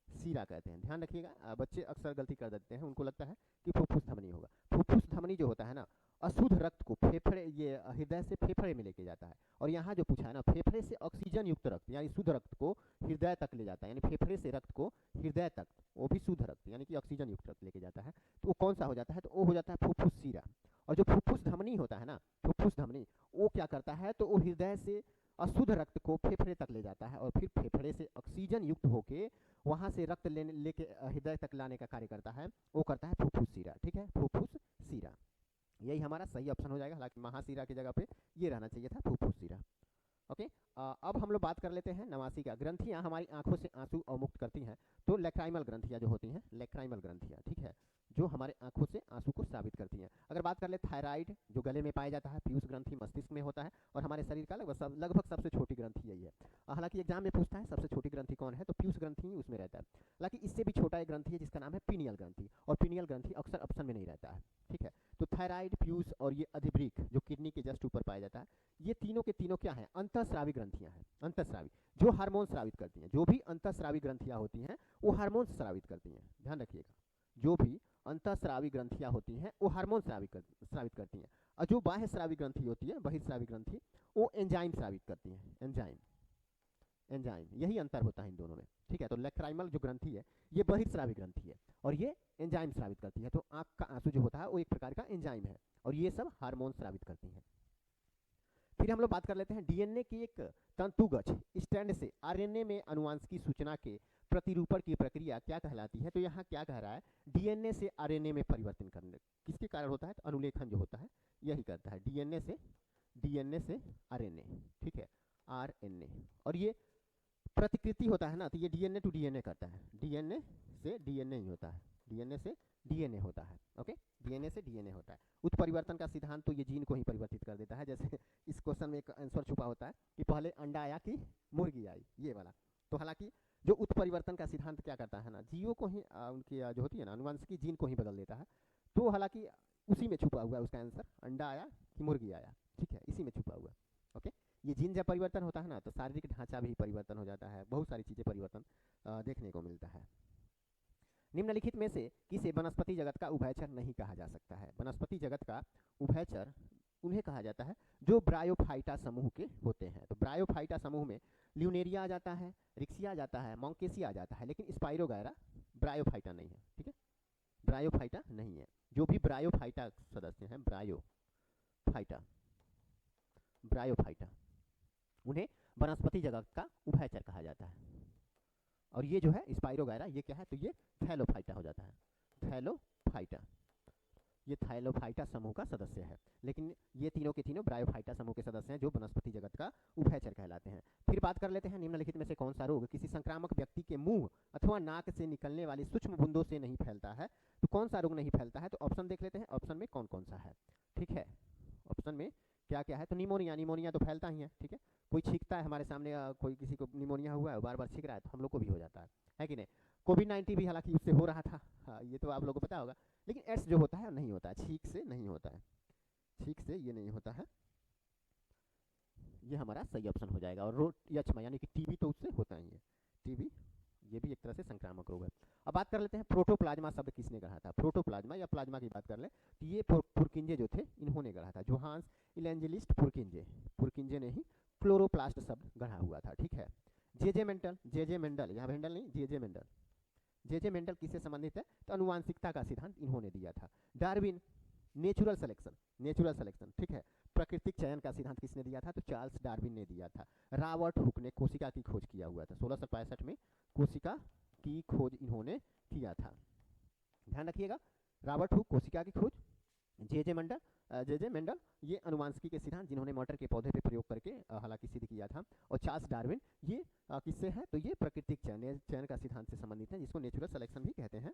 सीरा कहते हैं। ध्यान रखिएगा, बच्चे अक्सर गलती कर देते हैं, उनको लगता है कि फुफ्फुस धमनी होगा। फुफ्फुस धमनी जो होता है ना, अशुद्ध रक्त को फेफड़े, ये हृदय से फेफड़े में लेके जाता है। और यहाँ जो पूछा है ना, फेफड़े से ऑक्सीजन युक्त रक्त यानी शुद्ध रक्त को हृदय तक ले जाता है, यानी फेफड़े से रक्त को हृदय तक, वो भी शुद्ध रक्त यानी कि ऑक्सीजन युक्त रक्त लेके जाता है, तो वो कौन सा हो जाता है? तो वो हो जाता है फुफ्फुस सीरा। और जो फुफ्फुस धमनी होता है ना, फुफ्फुस धमनी, वो क्या करता है? तो वो हृदय से अशुद्ध रक्त को फेफड़े तक ले जाता है और फिर फेफड़े से ऑक्सीजन युक्त होके वहाँ से रक्त लेके हृदय तक लाने का कार्य करता है, वो करता है फुफ्फुस सीरा। ठीक है, फुफ्फुस सीरा, यही हमारा सही ऑप्शन हो जाएगा। हालांकि महासीरा की जगह पे ये रहना चाहिए था, फुफ्फुस सीरा। ओके, अब हम लोग बात कर लेते हैं नवासिका। ग्रंथियाँ हमारी आंखों से आंसू अवमुक्त करती हैं, तो लेक्राइमल ग्रंथियाँ जो होती हैं, लेक्राइमल ग्रंथियाँ, ठीक है, जो हमारे आंखों से आंसू को स्रावित करती हैं। अगर बात कर ले थायराइड, जो गले में पाया जाता है, पीयूष ग्रंथि मस्तिष्क में होता है और हमारे शरीर का लगभग सबसे छोटी ग्रंथि यही है। हालांकि एग्जाम में पूछता है सबसे छोटी ग्रंथि कौन है, तो पीयूष ग्रंथि ही उसमें रहता है। हालांकि इससे भी छोटा एक ग्रंथि है जिसका नाम है पीनियल ग्रंथि, और पीनियल ग्रंथि अक्सर ऑप्शन में नहीं रहता है, ठीक है। तो थायराइड, पीयूष और ये अधिवृक्क जो किडनी के जस्ट ऊपर पाया जाता है, ये तीनों के तीनों क्या है? अंतःस्रावी ग्रंथियां हैं। अंतःस्रावी जो हार्मोन स्रावित करती हैं, जो भी अंतःस्रावी ग्रंथियां होती हैं वो हार्मोन स्रावित करती हैं। ध्यान रखिएगा, जो भी अंतःस्रावी ग्रंथियां होती हैं वो हार्मोन स्रावित करती हैं, और जो बाह्य स्रावी ग्रंथि होती है, बहिर्स्रावी ग्रंथि, वो एंजाइम स्रावित करती हैं। एंजाइम, एंजाइम, यही अंतर होता है इन दोनों में, ठीक है। तो लेक्राइमल जो ग्रंथि है ये बहिर्स्रावी ग्रंथि है और ये एंजाइम स्रावित करती है। तो आंख का आंसू जो होता है वो एक प्रकार का एंजाइम है और ये सब हार्मोन स्रावित करती हैं। फिर हम लोग बात कर लेते हैं डीएनए की एक तंतुगछ स्टैंड से आरएनए में अनुवांशिकी सूचना के प्रतिरूपण की प्रक्रिया क्या कहलाती है? तो यहाँ क्या कह रहा है? डीएनए से आरएनए में परिवर्तन करने किसके कारण होता है? तो अनुलेखन जो होता है यही करता है, डीएनए से आरएनए, ठीक है, आरएनए। और ये प्रतिकृति होता है ना, तो ये डीएनए टू डीएनए करता है, डीएनए से डीएनए ही होता है, डीएनए से डीएनए होता है। ओके, डीएनए से डीएनए होता है। उत्परिवर्तन का सिद्धांत तो ये जीन को ही परिवर्तित कर देता है। जैसे इस क्वेश्चन में एक आंसर छुपा होता है कि पहले अंडा आया कि मुर्गी आई, ये वाला। तो हालांकि जो उत्परिवर्तन का सिद्धांत क्या करता है ना, जीवों को ही उनकी जो होती है ना अनुवांशिकी, जीन को ही बदल देता है। तो हालांकि उसी में छुपा हुआ है उसका आंसर, अंडा आया कि मुर्गी आया, ठीक है, इसी में छुपा हुआ है। ओके, ये जीन जब परिवर्तन होता है ना तो शारीरिक ढांचा भी परिवर्तन हो जाता है, बहुत सारी चीज़ें परिवर्तन देखने को मिलता है। निम्नलिखित में से किसे वनस्पति जगत का उभयचर नहीं कहा जा सकता है? वनस्पति जगत का उभयचर उन्हें कहा जाता है जो ब्रायोफाइटा समूह के होते हैं। तो ब्रायोफाइटा समूह में ल्यूनेरिया आ जाता है, रिक्सिया आ जाता है, मोंकेसिया आ जाता है, लेकिन स्पाइरोगायरा ब्रायोफाइटा नहीं है, ठीक है, ब्रायोफाइटा नहीं है। जो भी ब्रायोफाइटा सदस्य हैं, ब्रायोफाइटा, उन्हें वनस्पति जगत का उभयचर कहा जाता है। और ये जो है स्पाइरोगायरा, ये क्या है? तो ये थैलोफाइटा हो जाता है, थैलोफाइटा, ये थैलोफाइटा समूह का सदस्य है। लेकिन ये तीनों के तीनों ब्रायोफाइटा समूह के सदस्य हैं जो वनस्पति जगत का उभयचर कहलाते हैं। फिर बात कर लेते हैं निम्नलिखित में से कौन सा रोग किसी संक्रामक व्यक्ति के मुंह अथवा नाक से निकलने वाली सूक्ष्म बूंदों से नहीं फैलता है? तो कौन सा रोग नहीं फैलता है? तो ऑप्शन देख लेते हैं, ऑप्शन में कौन कौन सा है, ठीक है। ऑप्शन में क्या क्या है? तो निमोनिया तो फैलता ही है, ठीक है। कोई छींकता है हमारे सामने, कोई किसी को निमोनिया हुआ है, बार बार छींक रहा है, तो हम लोग को भी हो जाता है कि नहीं। कोविड-19 भी हालांकि उससे हो रहा था, हाँ, ये तो आप लोगों को पता होगा। लेकिन एड्स जो होता है नहीं होता है, छींक से नहीं होता है, छींक से ये नहीं होता है, ये हमारा सही ऑप्शन हो जाएगा। और रोटयक्षमा यानी कि टीबी तो उससे होता ही है, टीबी ये भी एक तरह से संक्रामक रोग है। अब बात कर लेते हैं प्रोटोप्लाज्मा शब्द किसने गढ़ा था? प्रोटोप्लाज्मा या प्लाज्मा की बात कर ले तो ये पुरकिंजे जो थे इन्होंने गढ़ा था, जोहान्स इवेंजेलिस्ट पुरकिंजे ने ही क्लोरोप्लास्ट शब्द गढ़ा हुआ था, ठीक है। जे मेंडल, यहाँ मेंडल नहीं, जे मेंडल किससे संबंधित है? तो अनुवांशिकता का सिद्धांत इन्होंने दिया था। डार्विन नेचुरल सिलेक्शन, ठीक है। प्राकृतिक चयन का सिद्धांत किसने दिया था? तो चार्ल्स डार्विन ने दिया था। रॉबर्ट हुक ने कोशिका की खोज किया हुआ था, 1665 में कोशिका की खोज इन्होंने किया था। ध्यान रखिएगा, रॉबर्ट हुक कोशिका की खोज, जे मेंडल ये अनुवांशिकी के सिद्धांत जिन्होंने मटर के पौधे पे प्रयोग करके हालांकि सिद्ध किया था। और चार्ल्स डार्विन ये किससे है? तो ये प्राकृतिक चयन का सिद्धांत से संबंधित है, जिसको नेचुरल सिलेक्शन भी कहते हैं,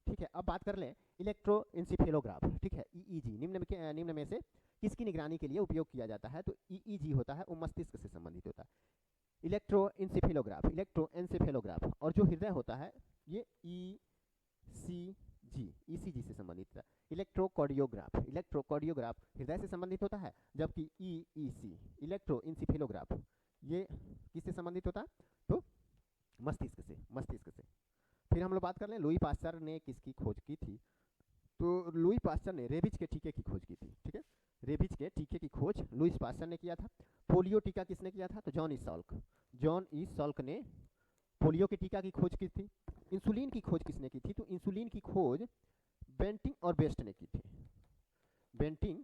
ठीक है। अब बात कर लें इलेक्ट्रोएन्सेफेलोग्राफ, ठीक है, ईईजी। निम्न में से किसकी निगरानी के लिए उपयोग किया जाता है। तो ईईजी होता है वो मस्तिष्क से संबंधित होता है। इलेक्ट्रोएन्सेफेलोग्राफ और जो हृदय होता है ये ईसीजी से संबंधित है। इलेक्ट्रोकार्डियोग्राफ हृदय से संबंधित होता है, जबकि ईईसी इलेक्ट्रोएन्सेफेलोग्राफ ये किससे संबंधित होता है? तो मस्तिष्क से। फिर हम लोग बात कर लें लुई पास्चर ने किसकी खोज की थी। तो लुई पास्चर ने रेबीज के टीके की खोज की थी। ठीक है, रेबीज के टीके की खोज लुई पास्चर ने किया था। पोलियो टीका किसने किया था? तो जॉन ई सॉल्क ने पोलियो के टीका की खोज की थी। इंसुलिन की खोज किसने की थी? तो इंसुलिन की खोज बेंटिंग और बेस्ट ने की थी। बेंटिंग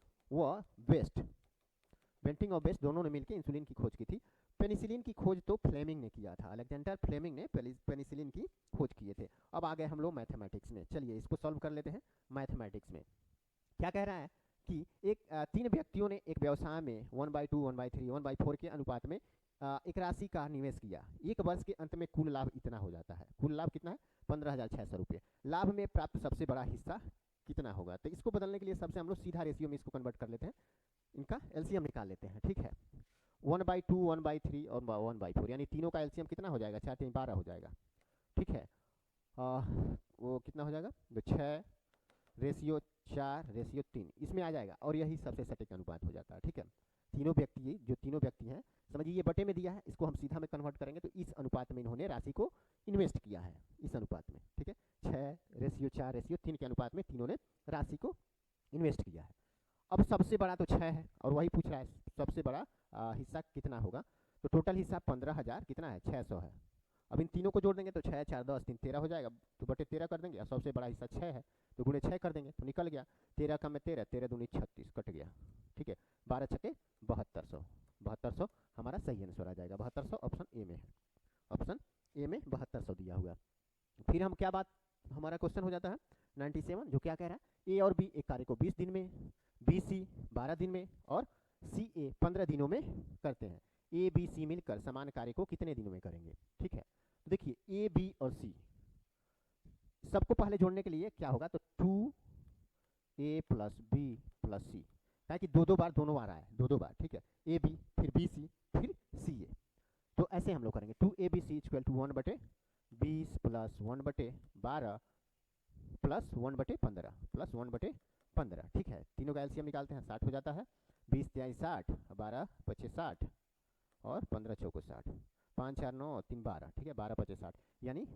और बेस्ट दोनों ने मिलकर इंसुलिन की खोज की थी। पेनिसिलिन की खोज तो फ्लेमिंग ने किया था। अलेक्जेंडर फ्लेमिंग ने पेनिसिलिन की खोज किए थे। अब आ गए हम लोग मैथमेटिक्स में। चलिए इसको सॉल्व कर लेते हैं। मैथमेटिक्स में क्या कह रहा है कि तीन व्यक्तियों ने एक व्यवसाय में 1/2, 1/3, 1/4 के अनुपात में एक राशि का निवेश किया। एक वर्ष के अंत में कुल लाभ इतना हो जाता है। कुल लाभ कितना है? 15,600 रुपये। लाभ में प्राप्त सबसे बड़ा हिस्सा कितना होगा? तो इसको बदलने के लिए सबसे हम लोग सीधा रेशियो में इसको कन्वर्ट कर लेते हैं, इनका एलसीएम निकाल लेते हैं। ठीक है, 1/2, 1/3 और 1/4 यानी तीनों का एलसीएम कितना हो जाएगा? 4 3 12 हो जाएगा। ठीक है, वो कितना हो जाएगा? तो 6 रेशियो 4 रेशियो 3 इसमें आ जाएगा और यही सबसे सटीक अनुपात हो जाता है। ठीक है, तीनों व्यक्ति हैं, समझिए ये बटे में दिया है, इसको हम सीधा में कन्वर्ट करेंगे तो इस अनुपात में इन्होंने राशि को इन्वेस्ट किया है, इस अनुपात में। ठीक है, 6 रेशियो 4 रेशियो 3 के अनुपात में तीनों ने राशि को इन्वेस्ट किया है। अब सबसे बड़ा तो 6 है और वही पूछ रहा है सबसे बड़ा हिस्सा कितना होगा। तो टोटल हिस्सा 15,000 कितना है? 600 है। अब इन तीनों को जोड़ देंगे तो 6 4 10 3 13 हो जाएगा, तो बटे 13 कर देंगे और सबसे बड़ा हिस्सा 6 है तो गुणे 6 कर देंगे तो निकल गया। 13 का में 13, 13 दूनी 36 कट गया। ठीक है, 12 छके 7200 हमारा सही आंसर आ जाएगा। 7200 ऑप्शन ए में है। ऑप्शन ए में 7200 दिया हुआ। फिर हम क्या बात, हमारा क्वेश्चन हो जाता है 97 जो क्या कह रहा है? ए और बी एक कार्य को 20 दिन में, बी सी 12 दिन में और सी ए 15 दिनों में करते हैं। ए बी सी मिलकर समान कार्य को कितने दिनों में करेंगे? ठीक है, तो देखिए ए बी और सी सबको पहले जोड़ने के लिए क्या होगा? तो 2a + b + c, ताकि दो बार दोनों आ रहा है, दो बार। ठीक है, ए बी फिर बी सी फिर सी ए, तो ऐसे हम लोग करेंगे 2abc = 1/20 + 1/12 + 1/15 + 1/15। ठीक है, तीनों का एलसीएम निकालते हैं, 60 हो जाता है। 20 × 60, 12 × 5 = 60 और 15 × 4 = 60, 5 4 9 3 12। ठीक है, 12 × 5 = 60 यानी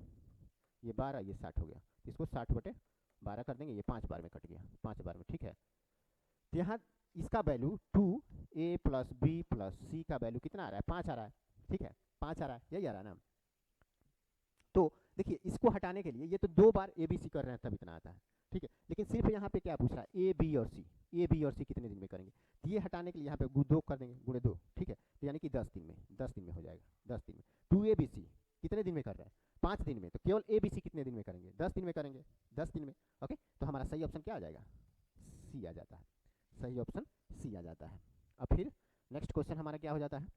ये 12 ये 60 हो गया। इसको 60/12 कर देंगे, ये 5 बार में कट गया, 5 बार में। ठीक है, तो यहाँ इसका वैल्यू 2a + b + c का वैल्यू कितना आ रहा है? 5 आ रहा है। ठीक है, 5 आ रहा है, यही आ रहा है ना। तो देखिए इसको हटाने के लिए ये तो 2 बार ए बी सी कर रहे हैं तब इतना आता है। ठीक है, लेकिन सिर्फ यहाँ पे क्या पूछ रहा है? ए बी और सी कितने दिन में करेंगे? तो ये हटाने के लिए यहाँ पे 2 कर देंगे, गुणे 2। ठीक है, तो यानी कि 10 दिन में हो जाएगा। 10 दिन में 2abc कितने दिन में कर रहा है? 5 दिन में। तो केवल abc कितने दिन में करेंगे? 10 दिन में करेंगे, 10 दिन में। ओके, तो हमारा सही ऑप्शन क्या आ जाएगा? सी आ जाता है। सही ऑप्शन सी आ जाता है। अब फिर नेक्स्ट क्वेश्चन हमारा क्या हो जाता है?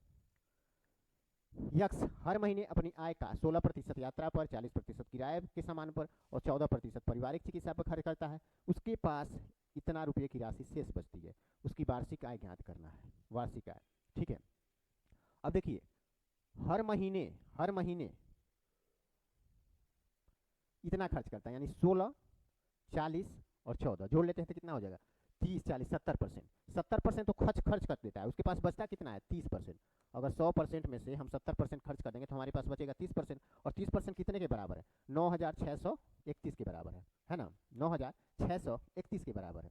यक्स हर महीने अपनी आय का 16% यात्रा पर, 40% किराए के सामान पर और 14% पारिवारिक चिकित्सा पर खर्च करता है। उसके पास इतना रुपये की राशि शेष बचती है। उसकी वार्षिक आय ज्ञात करना है, वार्षिक आय। ठीक है, अब देखिए हर महीने इतना खर्च करता है, यानी 16, 40 और 14 जोड़ लेते हैं तो कितना हो जाएगा? 30, 40, 70%। 70% तो खर्च कर देता है, उसके पास बचता कितना है? 30%। अगर 100% में से हम 70% खर्च कर देंगे तो हमारे पास बचेगा 30%, और 30% कितने के बराबर है? 9,631 के बराबर है ना? 9,631 के बराबर है।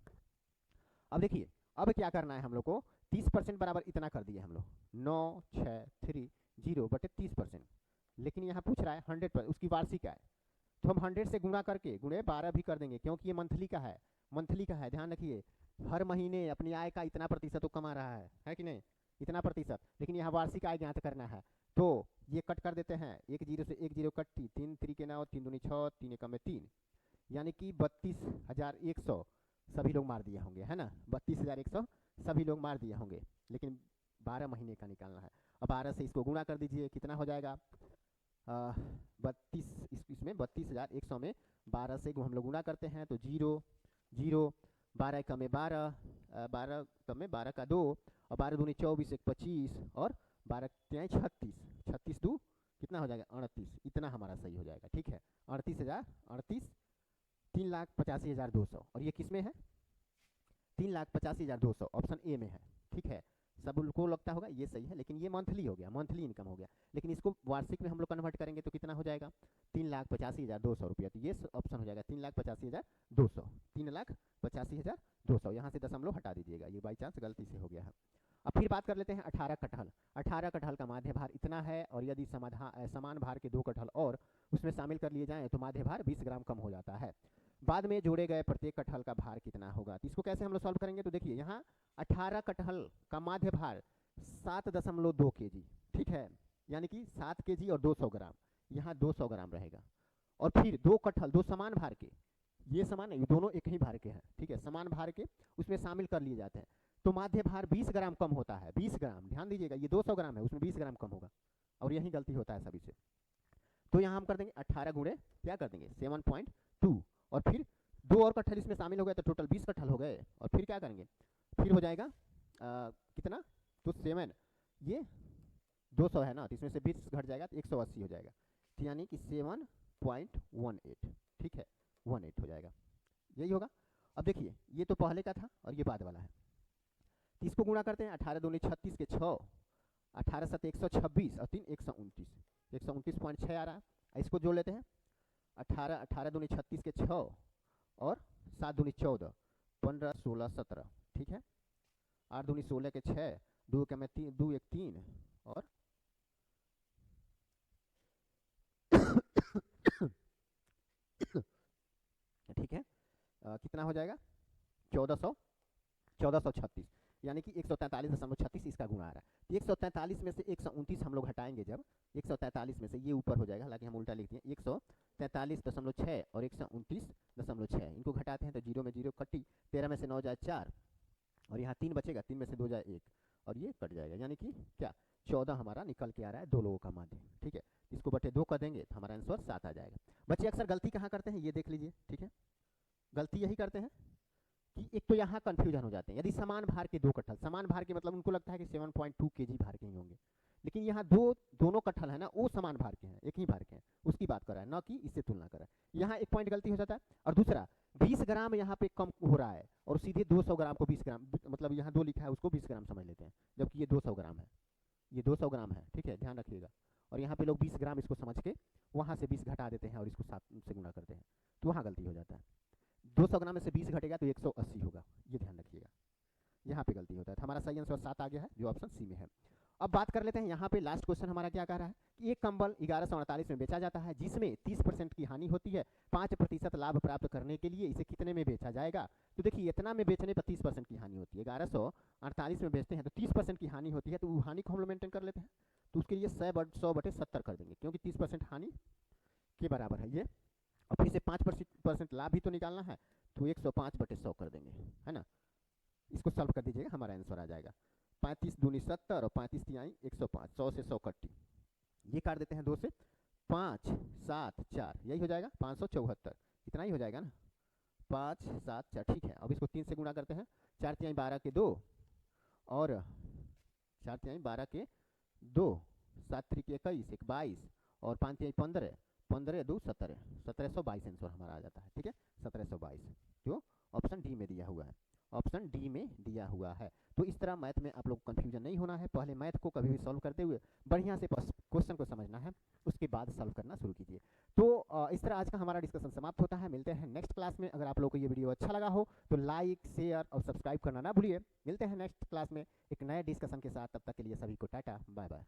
अब देखिए अब क्या करना है हम लोग को? 30% बराबर इतना कर दिए हम लोग, 9,630/30%। लेकिन यहाँ पूछ रहा है 100%, उसकी वार्षिक आय। तो हम 100 से गुणा करके गुणे 12 भी कर देंगे, क्योंकि ये मंथली का है, ध्यान रखिए। हर महीने अपनी आय का इतना प्रतिशत तो कमा रहा है कि नहीं? इतना प्रतिशत। लेकिन यहाँ वार्षिक आय ज्ञात करना है, तो ये कट कर देते हैं, 1 0 से 1 0 कट्टी, 3 3 के 9, 3 दूनी 6, 3 1 में 3, यानी कि 32,100 सभी लोग मार दिए होंगे, है ना? 32,100 सभी लोग मार दिए होंगे, लेकिन 12 महीने का निकालना है। अब 12 से इसको गुणा कर दीजिए, कितना हो जाएगा? 32, इसमें 32,100 में 12 से हम लोग गुणा करते हैं तो 0 0, 12 1 में 12, 12 कम में 12 का 2 और 12 दूनी 24 एक 25 और 12 तिहाई 36, 36 दू कितना हो जाएगा 38, इतना हमारा सही हो जाएगा। ठीक है 38 3,85,200 और ये किस में है 3,85,200 ऑप्शन ए में है। ठीक है सबको लगता होगा ये सही है, लेकिन ये मंथली हो गया, मंथली इनकम हो गया, लेकिन इसको वार्षिक में हम लोग कन्वर्ट करेंगे तो कितना हो जाएगा 3,85,200 रुपया। तो ये ऑप्शन हो जाएगा 3,85,200, 3,85,200। यहाँ से दशमलव हटा दीजिएगा, ये बाई चांस गलती से हो गया है। अब फिर बात कर लेते हैं 18 कटहल। 18 कटहल का माध्य भार इतना है और यदि समान भार के 2 कटहल और उसमें शामिल कर लिए जाएं तो माध्य भार 20 ग्राम कम हो जाता है। बाद में जोड़े गए प्रत्येक कटहल का भार कितना होगा, तो इसको कैसे हम लोग सॉल्व करेंगे। तो देखिए यहाँ 18 कटहल का माध्य भार 7.2 kg, ठीक है, यानी कि 7 kg और 200 ग्राम, यहाँ 200 ग्राम रहेगा। और फिर 2 कटहल 2 समान भार के, ये समान नहीं, दोनों एक ही भार के हैं, ठीक है, समान भार के उसमें शामिल कर लिए जाते हैं तो माध्य भार 20 ग्राम कम होता है। 20 ग्राम, ध्यान दीजिएगा, ये 200 ग्राम है उसमें 20 ग्राम कम होगा और यही गलती होता है सभी से। तो यहाँ हम कर देंगे 18 गुणे क्या कर देंगे 7.2 और फिर 2 और कटहल इसमें शामिल हो गए तो टोटल 20 कटहल हो गए और फिर क्या करेंगे, फिर हो जाएगा कितना, तो 7, ये 200 है ना, तो इसमें से 20 घट जाएगा तो 180 हो जाएगा, तो यानी कि 7.18, ठीक है 18 हो जाएगा, यही होगा। अब देखिए ये तो पहले का था और ये बाद वाला है, तो इसको गुणा करते हैं 18 दूनी 36 के 6, 18 7 126 और 3 129, 129.6 आ रहा है। इसको जोड़ लेते हैं 18 दूनी 36 के 6 और 7 दूनी 14, 15 16 17, ठीक है, 8 दूनी 16 के 6, 2 के में 3, 2 1 3 और ठीक है कितना हो जाएगा 1436, यानी कि 143.36 इसका गुणा आ रहा है। तो 143 में से 129 हम लोग हटाएंगे, जब 143 में से ये ऊपर हो जाएगा, हालांकि हम उल्टा लिख दिए 143.6 और 129.6, इनको घटाते हैं तो 0 में 0 कटी, 13 में से 9 जाए 4 और यहाँ 3 बचेगा, 3 में से 2 जाए 1 और ये कट जाएगा, यानी कि क्या 14 हमारा निकल के आ रहा है 2 लोगों का माध्य। ठीक है इसको बटे 2 कर देंगे तो हमारा आंसर 7 आ जाएगा। बच्चे अक्सर गलती कहाँ करते हैं ये देख लीजिए, ठीक है, गलती यही करते हैं कि एक तो यहाँ कंफ्यूजन हो जाते हैं, यदि समान भार के 2 कटहल, समान भार के मतलब उनको लगता है कि 7.2 kg भार के ही होंगे, लेकिन यहाँ दोनों कटहल है ना वो समान भार के हैं, एक ही भार के हैं, उसकी बात कर रहा है, ना कि इससे तुलना कर रहा है। यहाँ एक पॉइंट गलती हो जाता है। और दूसरा 20 ग्राम यहाँ पे कम हो रहा है और सीधे 200 ग्राम को 20 ग्राम, मतलब यहाँ 2 लिखा है उसको 20 ग्राम समझ लेते हैं, जबकि ये 200 ग्राम है, ये 200 ग्राम है, ठीक है ध्यान रखिएगा। और यहाँ पे लोग 20 ग्राम इसको समझ के वहाँ से 20 घटा देते हैं और इसको 7 से गुणा करते हैं, तो वहाँ गलती हो जाता है। 200 ग्राम में से 20 घटेगा तो 180 होगा, ये ध्यान रखिएगा, यहाँ पे गलती होता है। तो हमारा सही आंसर 7 आ गया है, जो ऑप्शन सी में है। अब बात कर लेते हैं यहाँ पे लास्ट क्वेश्चन हमारा क्या कह रहा है कि एक कंबल 1148 में बेचा जाता है जिसमें 30% की हानि होती है, 5% लाभ प्राप्त करने के लिए इसे कितने में बेचा जाएगा। तो देखिए इतना में बेचने पर 30% की हानि होती है, 1148 में बेचते हैं तो 30% की हानि होती है, तो वो हानि को हम लोग मेंटेन कर लेते हैं, तो उसके लिए 100/70 कर देंगे, क्योंकि 30% हानि के बराबर है ये, और फिर से 5% लाभ भी तो निकालना है, तो 105/100 कर देंगे, है ना। इसको सॉल्व कर दीजिएगा, हमारा आंसर आ जाएगा 35 दूनी 70 और 35 तिहाई 105, 100 से 100 कट्टी, ये काट देते हैं 2 से, 5 7 4, यही हो जाएगा 574, इतना ही हो जाएगा ना, 5 7 4, ठीक है। अब इसको 3 से गुणा करते हैं, 4 तिहाई 12 के 2 और 4 तिहाई 12 के 2, 7 त्रिक 21, 22 और 5 तिहाई 15, 15 2 17, 1722 आंसर हमारा आ जाता है, ठीक है 1722, जो ऑप्शन डी में दिया हुआ है, ऑप्शन डी में दिया हुआ है। तो इस तरह मैथ में आप लोग कंफ्यूजन नहीं होना है, पहले मैथ को कभी भी सॉल्व करते हुए बढ़िया से क्वेश्चन को समझना है, उसके बाद सॉल्व करना शुरू कीजिए। तो इस तरह आज का हमारा डिस्कशन समाप्त होता है, मिलते हैं नेक्स्ट क्लास में। अगर आप लोग को ये वीडियो अच्छा लगा हो तो लाइक शेयर और सब्सक्राइब करना ना भूलिए। मिलते हैं नेक्स्ट क्लास में एक नए डिस्कशन के साथ, तब तक के लिए सभी को टाटा बाय बाय।